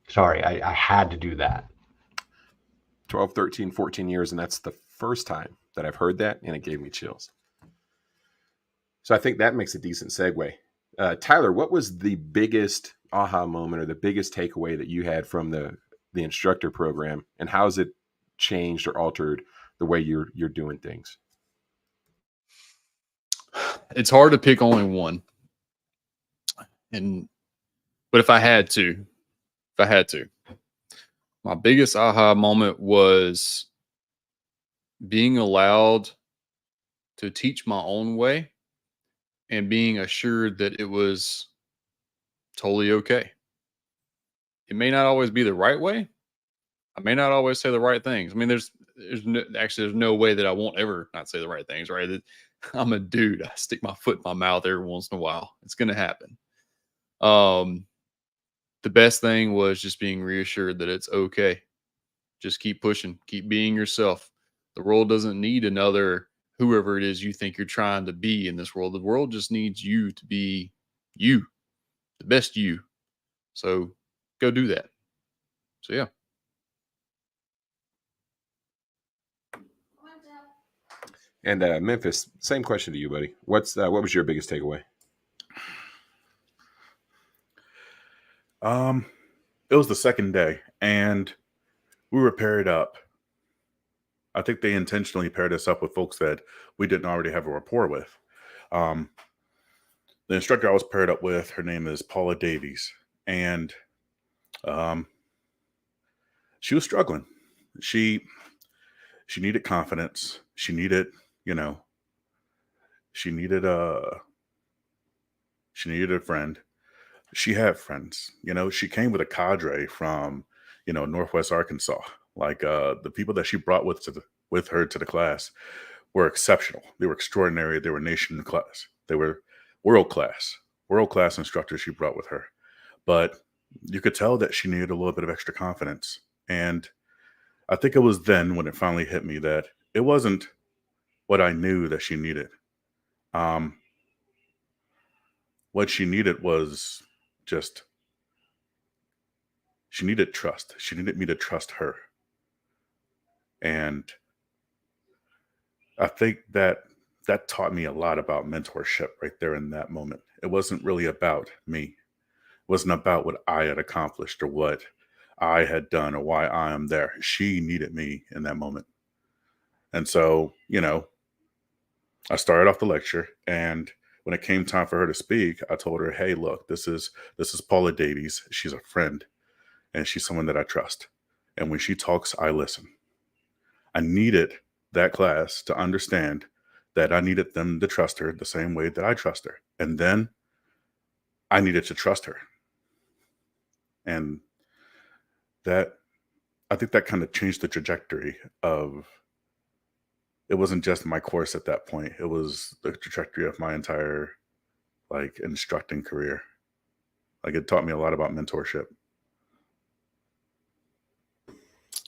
Sorry, I had to do that. 12, 13, 14 years, and that's the first time that I've heard that, and it gave me chills. So I think that makes a decent segue. Tyler, what was the biggest aha moment or the biggest takeaway that you had from the instructor program, and how has it changed or altered the way you're doing things? It's hard to pick only one. But if I had to, my biggest aha moment was being allowed to teach my own way and being assured that it was totally okay. It may not always be the right way. I may not always say the right things. I mean, there's no way that I won't ever not say the right things, right? I'm a dude. I stick my foot in my mouth every once in a while. It's going to happen. The best thing was just being reassured that it's okay. Just keep pushing, keep being yourself. The world doesn't need another whoever it is you think you're trying to be in this world. The world just needs you to be you, the best you. So go do that. So yeah. And Memphis, same question to you, buddy. What was your biggest takeaway? It was the second day, and we were paired up. I think they intentionally paired us up with folks that we didn't already have a rapport with. The instructor I was paired up with, her name is Paula Davies, and she was struggling. She needed confidence. She needed a friend. She had friends. She came with a cadre from Northwest Arkansas. Like the people that she brought with her to the class were exceptional. They were extraordinary. They were nation class. They were world class instructors she brought with her. But you could tell that she needed a little bit of extra confidence. And I think it was then when it finally hit me that it wasn't what I knew that she needed. What she needed was she needed trust. She needed me to trust her. And I think that taught me a lot about mentorship right there in that moment. It wasn't really about me. It wasn't about what I had accomplished or what I had done or why I am there. She needed me in that moment. And so, I started off the lecture, and when it came time for her to speak, I told her, hey, look, this is Paula Davies. She's a friend, and she's someone that I trust. And when she talks, I listen. I needed that class to understand that I needed them to trust her the same way that I trust her. And then I needed to trust her. And I think that kind of changed the trajectory of, it wasn't just my course at that point. It was the trajectory of my entire like instructing career. Like it taught me a lot about mentorship.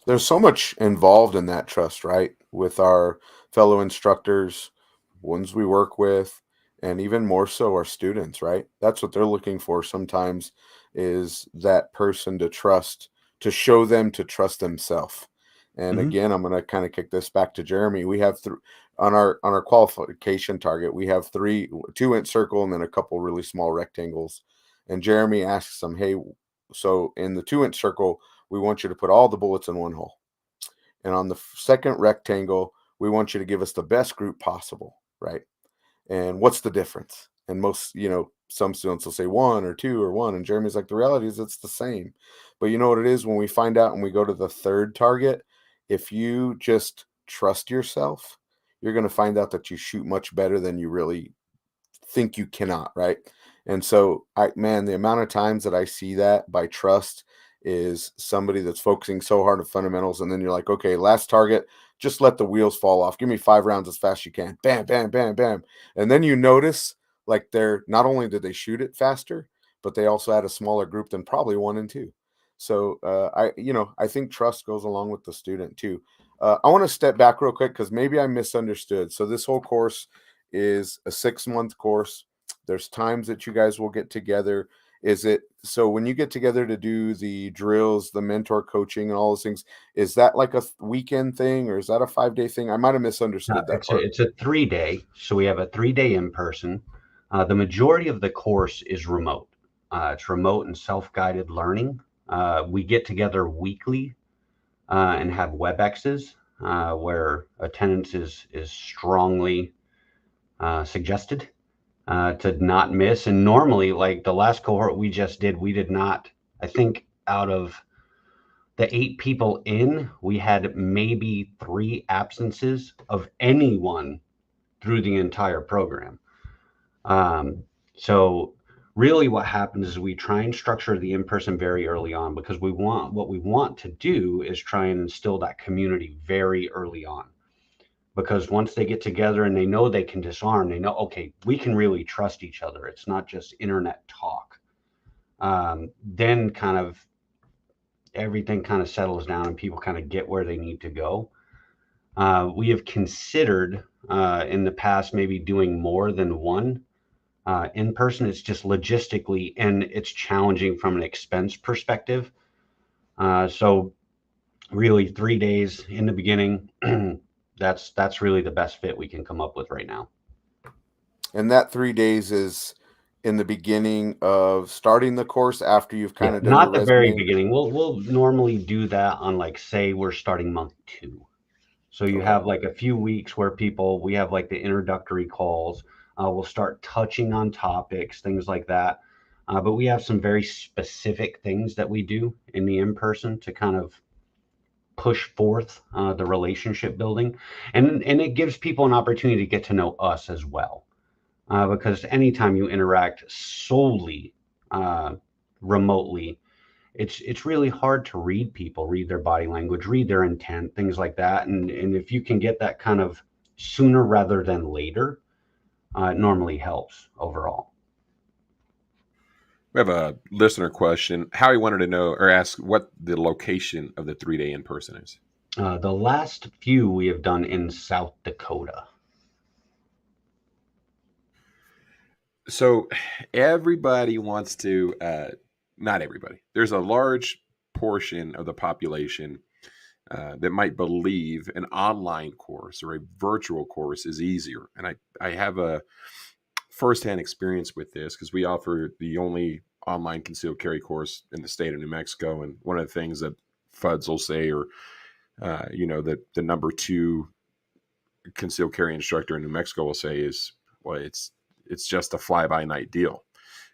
There's so much involved in that trust, right? With our fellow instructors, ones we work with, and even more so our students, right? That's what they're looking for sometimes, is that person to trust, to show them to trust themselves. And Mhm. again, I'm going to kind of kick this back to Jeremy. We have on our qualification target, we have two inch circle and then a couple really small rectangles. And Jeremy asks them, hey, so in the 2 inch circle, we want you to put all the bullets in one hole. And on the second rectangle, we want you to give us the best group possible, right? And what's the difference? And most, some students will say 1 or 2 or 1. And Jeremy's like, the reality is it's the same. But you know what it is? When we find out and we go to the third target, if you just trust yourself, you're going to find out that you shoot much better than you really think you cannot, right? And so the amount of times that I see that by trust is somebody that's focusing so hard on fundamentals, and then you're like, okay, last target, just let the wheels fall off. Give me 5 rounds as fast as you can. Bam, bam, bam, bam. And then you notice like they're not only did they shoot it faster, but they also had a smaller group than probably 1 and 2. So I think trust goes along with the student too. I want to step back real quick because maybe I misunderstood. So this whole course is a 6-month course. There's times that you guys will get together. Is it so when you get together to do the drills, the mentor coaching, and all those things? Is that like a weekend thing, or is that a 5-day thing? I might have misunderstood that part. It's a 3-day. So we have a 3-day in person. The majority of the course is remote. It's remote and self-guided learning. We get together weekly and have WebExes where attendance is strongly suggested to not miss. And normally, like the last cohort we just did, we did not, I think out of the 8 people in, we had maybe 3 absences of anyone through the entire program. So really what happens is we try and structure the in-person very early on, because what we want to do is try and instill that community very early on. Because once they get together and they know they can disarm, they know, okay, we can really trust each other. It's not just internet talk. Then kind of everything kind of settles down and people kind of get where they need to go. We have considered in the past maybe doing more than one in person. It's just logistically, and it's challenging from an expense perspective. So really 3 days in the beginning, that's really the best fit we can come up with right now. And that 3 days is in the beginning of starting the course after you've kind of done not your the very resume? beginning. We'll normally do that on, like, say we're starting month 2. So you Okay. have like a few weeks where we have like the introductory calls. We'll start touching on topics, things like that. But we have some very specific things that we do in the in-person to kind of push forth the relationship building. And it gives people an opportunity to get to know us as well. Because anytime you interact solely remotely, it's really hard to read people, read their body language, read their intent, things like that. And if you can get that kind of sooner rather than later, it normally helps overall. We have a listener question. Howie wanted to know or ask what the location of the 3-day in person is. The last few we have done in South Dakota. So everybody wants to, not everybody. There's a large portion of the population that might believe an online course or a virtual course is easier. And I have a firsthand experience with this because we offer the only online concealed carry course in the state of New Mexico. And one of the things that FUDs will say, or, that the number 2 concealed carry instructor in New Mexico will say is, well, it's just a fly-by-night deal,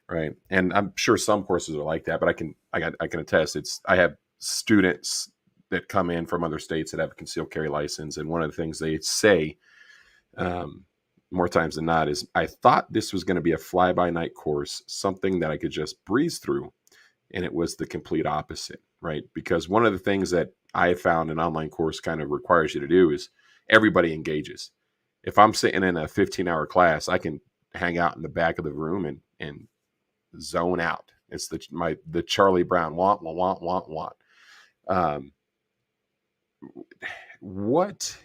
right? And I'm sure some courses are like that, but I can attest. I have students that come in from other states that have a concealed carry license, and one of the things they say more times than not is, I thought this was going to be a fly-by-night course, something that I could just breeze through, and it was the complete opposite, right? Because one of the things that I have found an online course kind of requires you to do is everybody engages. If I'm sitting in a 15-hour class, I can hang out in the back of the room and zone out. It's the Charlie Brown want. What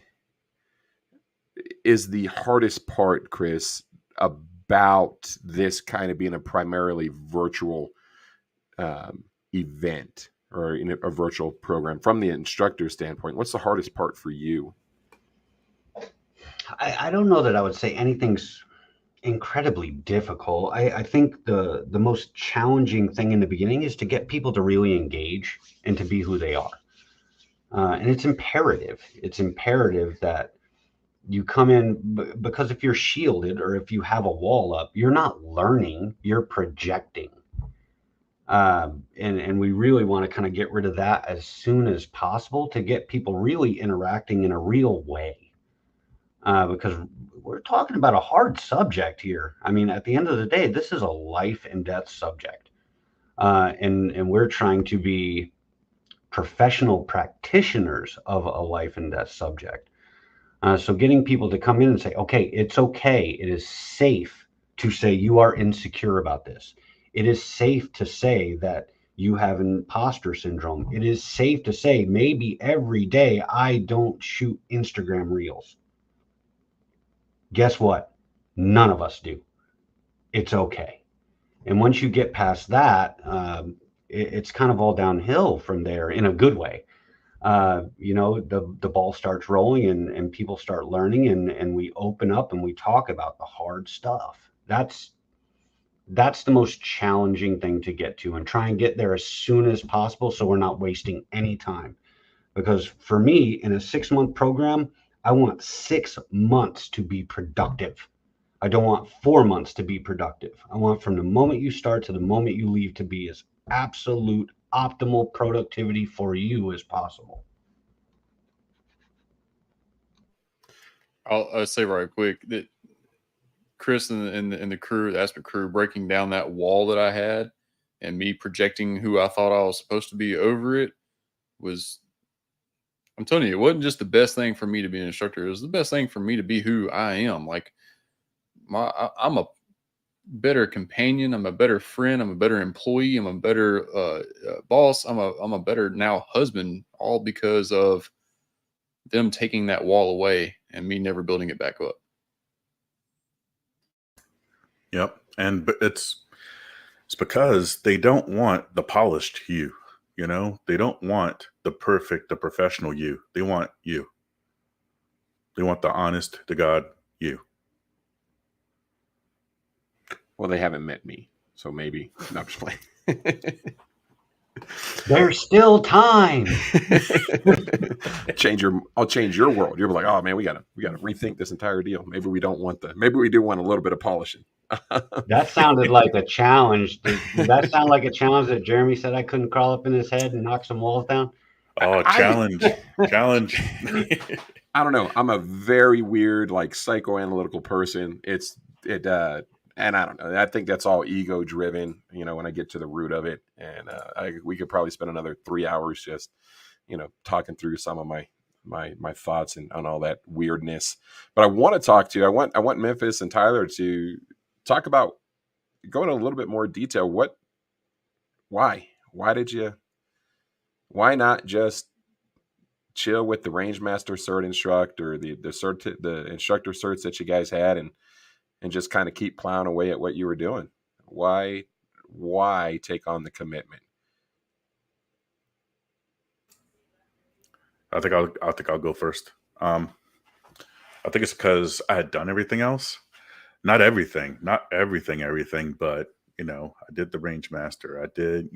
is the hardest part, Chris, about this kind of being a primarily virtual event or in a virtual program from the instructor standpoint? What's the hardest part for you? I don't know that I would say anything's incredibly difficult. I think the most challenging thing in the beginning is to get people to really engage and to be who they are. And it's imperative. It's imperative that you come in, because if you're shielded or if you have a wall up, you're not learning, you're projecting. And we really want to kind of get rid of that as soon as possible to get people really interacting in a real way. Because we're talking about a hard subject here. I mean, at the end of the day, this is a life and death subject. And we're trying to be professional practitioners of a life and death subject. So getting people to come in and say, okay, it's okay. It is safe to say you are insecure about this. It is safe to say that you have imposter syndrome. It is safe to say maybe every day I don't shoot Instagram reels. Guess what? None of us do. It's okay. And once you get past that, it's kind of all downhill from there in a good way. The ball starts rolling and people start learning and we open up and we talk about the hard stuff. That's the most challenging thing to get to, and try and get there as soon as possible so we're not wasting any time. Because for me, in a 6-month program, I want 6 months to be productive. I don't want 4 months to be productive. I want from the moment you start to the moment you leave to be as absolute optimal productivity for you as possible. I'll say right quick that Chris and the crew, the ASP crew, breaking down that wall that I had and me projecting who I thought I was supposed to be over it was, I'm telling you, it wasn't just the best thing for me to be an instructor. It was the best thing for me to be who I am. Like I'm a better companion. I'm a better friend. I'm a better employee. I'm a better boss. I'm a better now husband, all because of them taking that wall away and me never building it back up. Yep. And it's because they don't want the polished you, they don't want the perfect, the professional you. They want you. They want the honest to God you. Well, they haven't met me, so maybe. No, I'm just playing. There's still time. I'll change your world. You'll be like, oh man, we gotta rethink this entire deal. Maybe we do want a little bit of polishing. That sounded like a challenge. Did that sound like a challenge that Jeremy said I couldn't crawl up in his head and knock some walls down? Oh, challenge. Challenge. I don't know. I'm a very weird, like, psychoanalytical person. And I don't know. I think that's all ego driven, when I get to the root of it. And we could probably spend another 3 hours just, talking through some of my thoughts and on all that weirdness. But I want to I want Memphis and Tyler to talk about, go into a little bit more detail. Why not just chill with the range master cert instructor, the instructor certs that you guys had, and just kind of keep plowing away at what you were doing? Why take on the commitment? I think I'll go first. I think it's because I had done everything else. Not everything, but I did the range master. I did,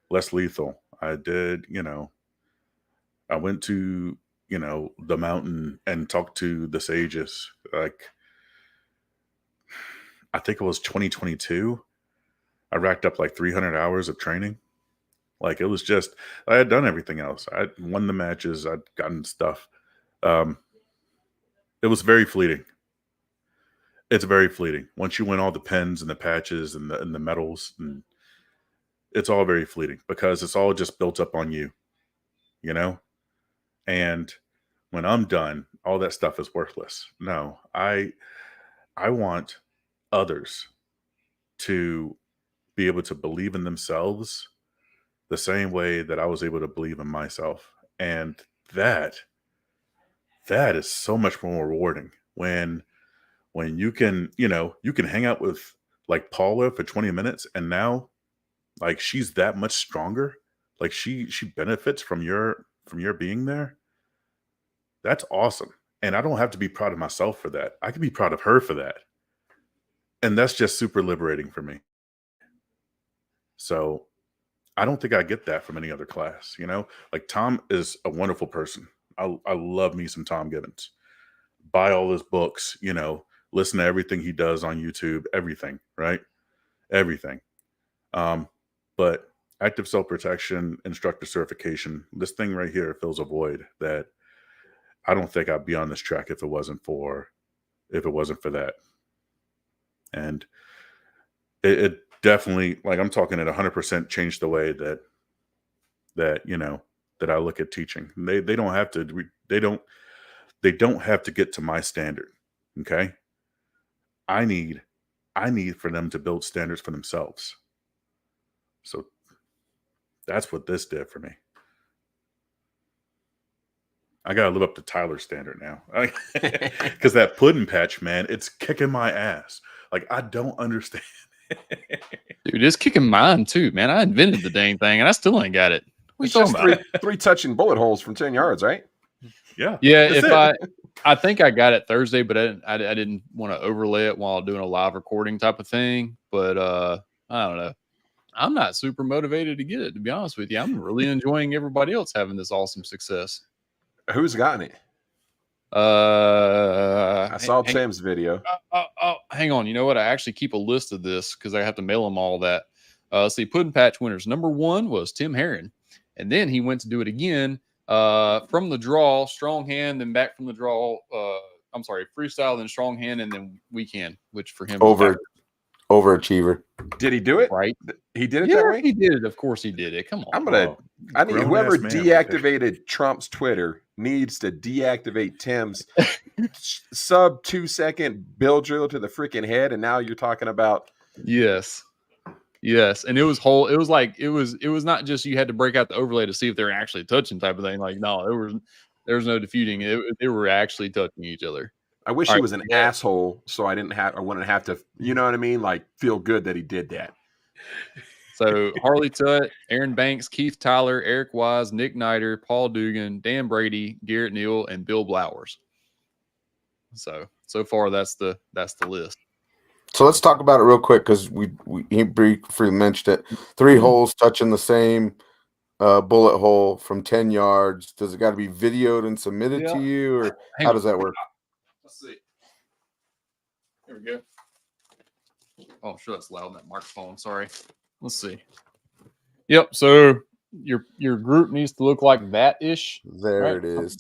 less lethal. I did, I went to, the mountain and talked to the sages. Like, I think it was 2022. I racked up like 300 hours of training. Like, it was just, I had done everything else. I'd won the matches. I'd gotten stuff. It was very fleeting. It's very fleeting. Once you win all the pens and the patches and the medals, and it's all very fleeting because it's all just built up on you, And when I'm done, all that stuff is worthless. No, I I want others to be able to believe in themselves the same way that I was able to believe in myself. And that is so much more rewarding when you can, you can hang out with like Paula for 20 minutes and now like she's that much stronger. Like she benefits from your being there. That's awesome. And I don't have to be proud of myself for that. I can be proud of her for that. And that's just super liberating for me. So I don't think I get that from any other class, Like Tom is a wonderful person. I love me some Tom Gibbons. Buy all his books, listen to everything he does on YouTube, everything, right? Everything. But active self-protection, instructor certification, this thing right here fills a void that I don't think I'd be on this track if it wasn't for that. And it definitely, like I'm talking at 100% changed the way that I look at teaching. They don't have to they don't have to get to my standard. Okay. I need for them to build standards for themselves. So that's what this did for me. I gotta live up to Tyler's standard now. Because that pudding patch, man, it's kicking my ass. Like I don't understand. Dude, it's kicking mine too, man. I invented the dang thing and I still ain't got it. It's just three touching bullet holes from 10 yards, right? Yeah. Yeah. I think I got it Thursday, but I didn't want to overlay it while doing a live recording type of thing. But I don't know. I'm not super motivated to get it, to be honest with you. I'm really enjoying everybody else having this awesome success. Who's gotten it? I saw Tim's video. Hang on. You know what? I actually keep a list of this because I have to mail them all that. See, Pudding Patch winners. Number 1 was Tim Herron. And then he went to do it again from the draw, strong hand, then back from the draw. I'm sorry, freestyle, then strong hand, and then weekend, which for him overachiever. Did he do it? Right. He did it that way? He did it. Of course he did it. Come on. I need whoever deactivated Trump's Twitter needs to deactivate Tim's sub 2-second bill drill to the freaking head. And now you're talking about. Yes. And it was not just you had to break out the overlay to see if they're actually touching type of thing. Like, no, there was no defeating it. They were actually touching each other. I wish he was an asshole, so I wouldn't have to, you know what I mean? Like, feel good that he did that. So Harley Tutt, Aaron Banks, Keith Tyler, Eric Wise, Nick Nider, Paul Dugan, Dan Brady, Garrett Neal, and Bill Blowers. So far that's the list. So let's talk about it real quick because he briefly mentioned it. 3 holes touching the same bullet hole from 10 yards. Does it got to be videoed and submitted to you, or how does that work? Let's see. Here we go. Oh, sure, that's loud in that microphone. Sorry. Let's see. Yep. So your group needs to look like that ish. There right? It is.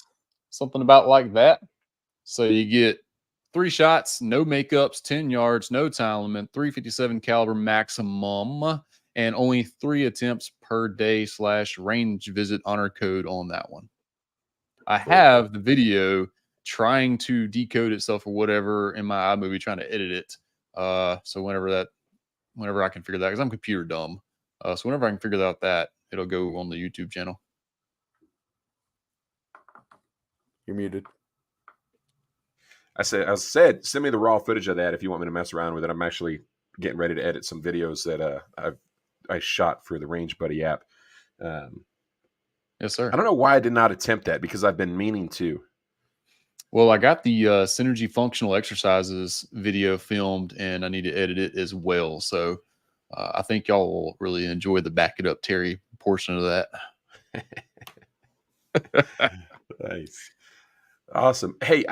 Something about like that. So you get 3 shots, no makeups, 10 yards, no time limit, 357 caliber maximum, and only 3 attempts per day / range visit honor code on that one. I have the video trying to decode itself or whatever in my iMovie, trying to edit it. So whenever I can figure that, because I'm computer dumb. So whenever I can figure out that, it'll go on the YouTube channel. You're muted. I said, send me the raw footage of that if you want me to mess around with it. I'm actually getting ready to edit some videos that I shot for the Range Buddy app. Yes, sir. I don't know why I did not attempt that because I've been meaning to. Well, I got the Synergy Functional Exercises video filmed, and I need to edit it as well. So I think y'all will really enjoy the Back It Up Terry portion of that. Nice. Awesome. Hey,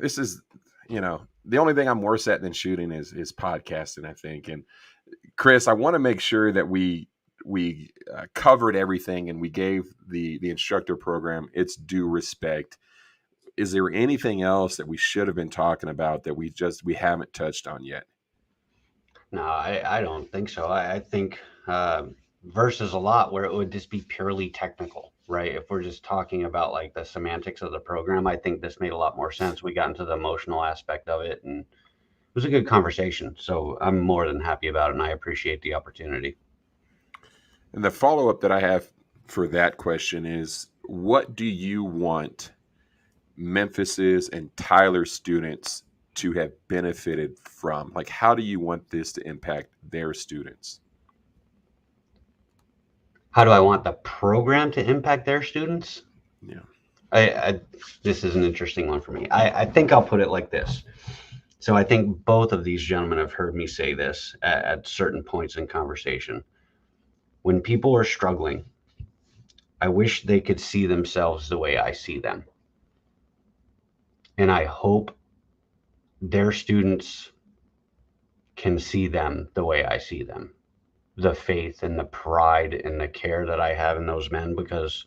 this is, the only thing I'm worse at than shooting is podcasting, I think. And Chris, I want to make sure that we covered everything and we gave the instructor program its due respect. Is there anything else that we should have been talking about that we haven't touched on yet? No, I don't think so. I think versus a lot where it would just be purely technical, right? If we're just talking about like the semantics of the program, I think this made a lot more sense. We got into the emotional aspect of it, and was a good conversation. So I'm more than happy about it, and I appreciate the opportunity. And the follow-up that I have for that question is, what do you want Memphis's and Tyler's students to have benefited from? Like, how do you want this to impact their students? How do I want the program to impact their students? Yeah. This is an interesting one for me. I think I'll put it like this. So I think both of these gentlemen have heard me say this at certain points in conversation. When people are struggling, I wish they could see themselves the way I see them. And I hope their students can see them the way I see them. The faith and the pride and the care that I have in those men, because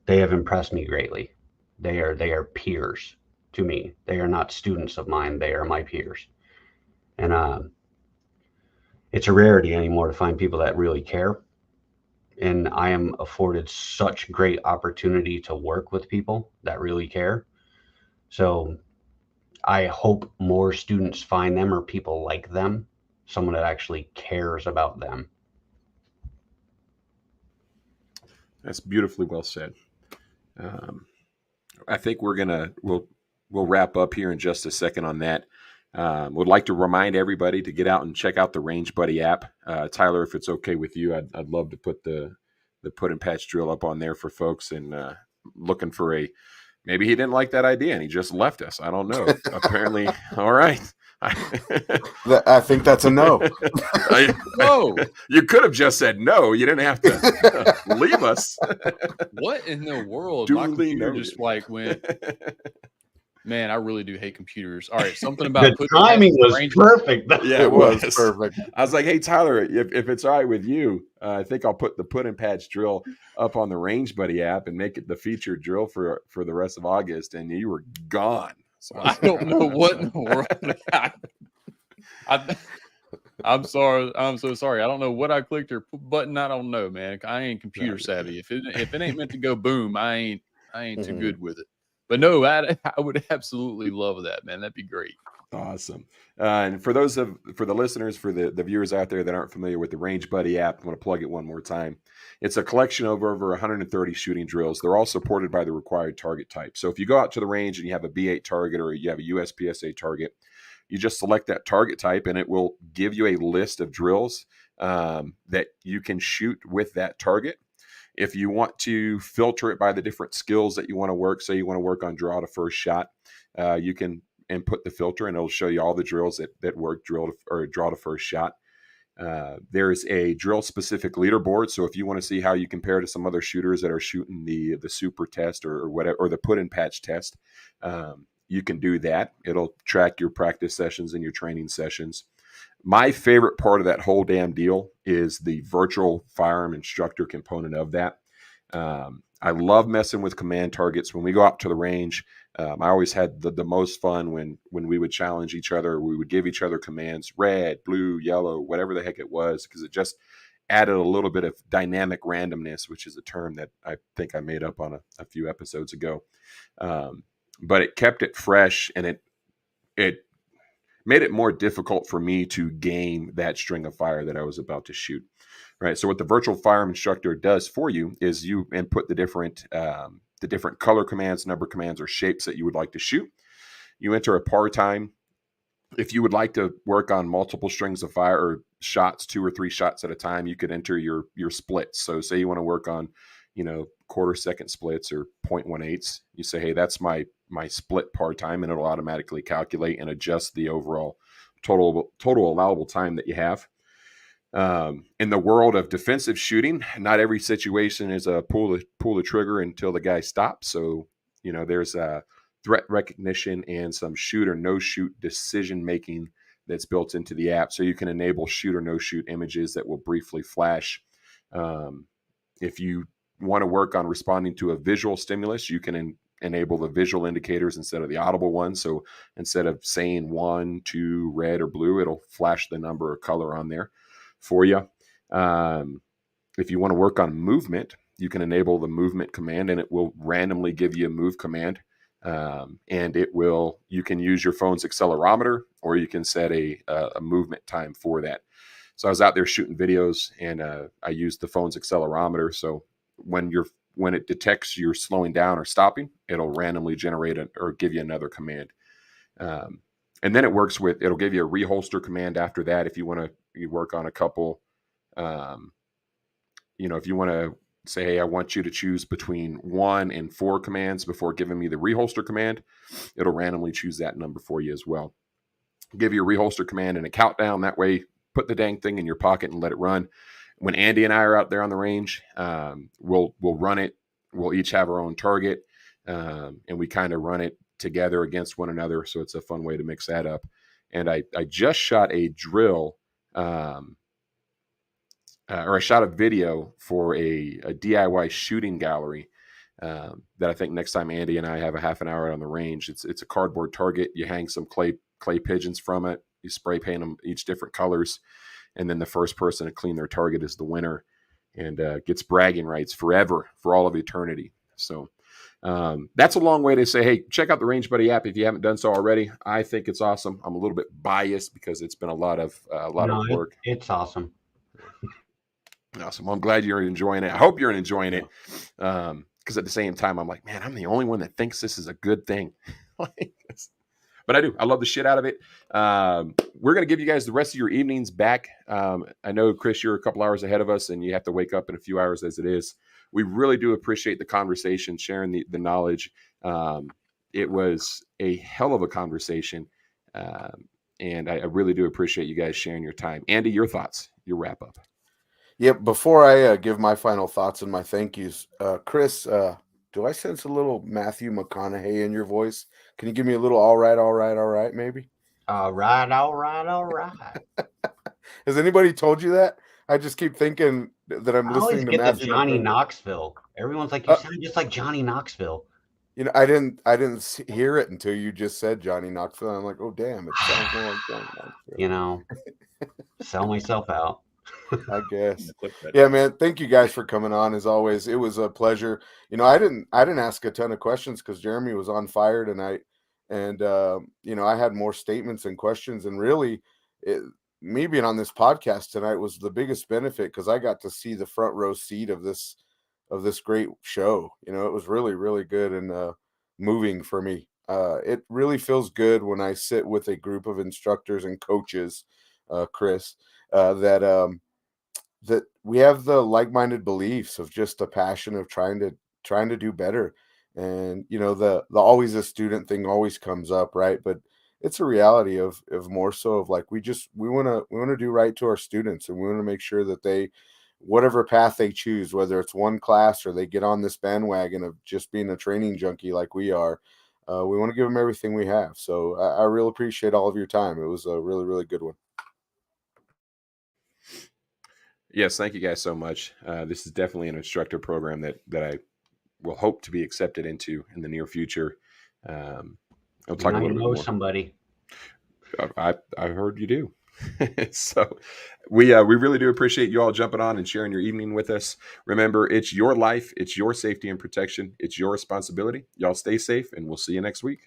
they have impressed me greatly. They are peers to me. They are not students of mine. They are my peers. And it's a rarity anymore to find people that really care. And I am afforded such great opportunity to work with people that really care. So I hope more students find them, or people like them, someone that actually cares about them. That's beautifully well said. I think we'll wrap up here in just a second on that. Would like to remind everybody to get out and check out the Range Buddy app. Tyler, if it's okay with you, I'd love to put the put and patch drill up on there for folks, and looking for maybe he didn't like that idea and he just left us. I don't know. Apparently, all right. I think that's a no. No, you could have just said no. You didn't have to leave us. What in the world? Duly My computer noted. just like went. Man, I really do hate computers. All right, something about The timing was range- perfect. Yeah, It was perfect. I was like, hey, Tyler, if it's all right with you, I think I'll put the put and patch drill up on the Range Buddy app and make it the featured drill for the rest of August. And you were gone. So I don't know what in the world. I'm sorry. I'm so sorry. I don't know what I clicked or button. I don't know, man. I ain't computer savvy. If it ain't meant to go boom, I ain't too good with it. But no, I would absolutely love that, man. That'd be great. Awesome. And for the listeners, for the viewers out there that aren't familiar with the Range Buddy app, I'm going to plug it one more time. It's a collection of over 130 shooting drills. They're all supported by the required target type. So if you go out to the range and you have a B8 target or you have a USPSA target, you just select that target type and it will give you a list of drills that you can shoot with that target. If you want to filter it by the different skills that you want to work, say you want to work on draw to first shot, you can input the filter and it'll show you all the drills that work draw to first shot. There's a drill specific leaderboard. So if you want to see how you compare to some other shooters that are shooting the super test or whatever, or the put and patch test, you can do that. It'll track your practice sessions and your training sessions. My favorite part of that whole damn deal is the virtual firearm instructor component of that. I love messing with command targets. When we go out to the range, I always had the most fun when we would challenge each other. We would give each other commands, red, blue, yellow, whatever the heck it was, because it just added a little bit of dynamic randomness, which is a term that I think I made up on a few episodes ago. But it kept it fresh, and it made it more difficult for me to game that string of fire that I was about to shoot. Right. So what the virtual firearm instructor does for you is you input the different color commands, number commands, or shapes that you would like to shoot. You enter a par time. If you would like to work on multiple strings of fire or shots, 2 or 3 shots at a time, you could enter your splits. So say you want to work on, quarter second splits or 0.18. You say, hey, that's my split par time, and it'll automatically calculate and adjust the overall total allowable time that you have. In the world of defensive shooting, not every situation is a pull the trigger until the guy stops. So, there's a threat recognition and some shoot or no shoot decision making that's built into the app. So you can enable shoot or no shoot images that will briefly flash. If you want to work on responding to a visual stimulus, you can enable the visual indicators instead of the audible ones. So instead of saying 1, 2, red or blue, it'll flash the number or color on there for you. If you want to work on movement, you can enable the movement command, and it will randomly give you a move command. And you can use your phone's accelerometer, or you can set a movement time for that. So I was out there shooting videos, and I used the phone's accelerometer. So when it detects you're slowing down or stopping, it'll randomly generate or give you another command. And then it'll give you a reholster command after that. If you want to work on a couple, if you want to say, hey, I want you to choose between 1 and 4 commands before giving me the reholster command, it'll randomly choose that number for you as well. Give you a reholster command and a countdown. That way, put the dang thing in your pocket and let it run. When Andy and I are out there on the range, we'll run it. We'll each have our own target, and we kind of run it together against one another. So it's a fun way to mix that up. And I just shot a drill, or I shot a video for a DIY shooting gallery that I think next time Andy and I have a half an hour out on the range. It's a cardboard target. You hang some clay pigeons from it. You spray paint them each different colors. And then the first person to clean their target is the winner, and gets bragging rights forever, for all of eternity. So that's a long way to say, hey, check out the Range Buddy app if you haven't done so already. I think it's awesome. I'm a little bit biased because it's been a lot of work. It's awesome. Awesome. Well, I'm glad you're enjoying it. I hope you're enjoying it. Because at the same time, I'm like, man, I'm the only one that thinks this is a good thing. But I do. I love the shit out of it. We're going to give you guys the rest of your evenings back. I know, Chris, you're a couple hours ahead of us, and you have to wake up in a few hours as it is. We really do appreciate the conversation, sharing the knowledge. It was a hell of a conversation, and I really do appreciate you guys sharing your time. Andy, your thoughts, your wrap up. Yep. Before I give my final thoughts and my thank yous, Chris, do I sense a little Matthew McConaughey in your voice? Can you give me a little all right, maybe? All right. Has anybody told you that? I just keep thinking that I'm I always listening to get the Matthew Johnny McConaughey. Knoxville. Everyone's like, you sound just like Johnny Knoxville. You know, I didn't hear it until you just said Johnny Knoxville. I'm like, oh damn, it sounds more like Johnny Knoxville. You know, sell myself out. I guess. Yeah, man. Thank you guys for coming on. As always, it was a pleasure. You know, I didn't ask a ton of questions because Jeremy was on fire tonight, and I had more statements and questions. And really, me being on this podcast tonight was the biggest benefit because I got to see the front row seat of this great show. You know, it was really, really good and moving for me. It really feels good when I sit with a group of instructors and coaches, Chris, that we have the like-minded beliefs of just a passion of trying to do better. And the always a student thing always comes up, right? But it's a reality of more so of like we want to do right to our students, and we want to make sure that they, whatever path they choose, whether it's one class or they get on this bandwagon of just being a training junkie like we are, we want to give them everything we have. So I really appreciate all of your time. It was a really, really good one. Yes, thank you guys so much. This is definitely an instructor program that I will hope to be accepted into in the near future. I'll talk a little bit more. Somebody. I heard you do. So we really do appreciate you all jumping on and sharing your evening with us. Remember, it's your life, it's your safety and protection, it's your responsibility. Y'all stay safe, and we'll see you next week.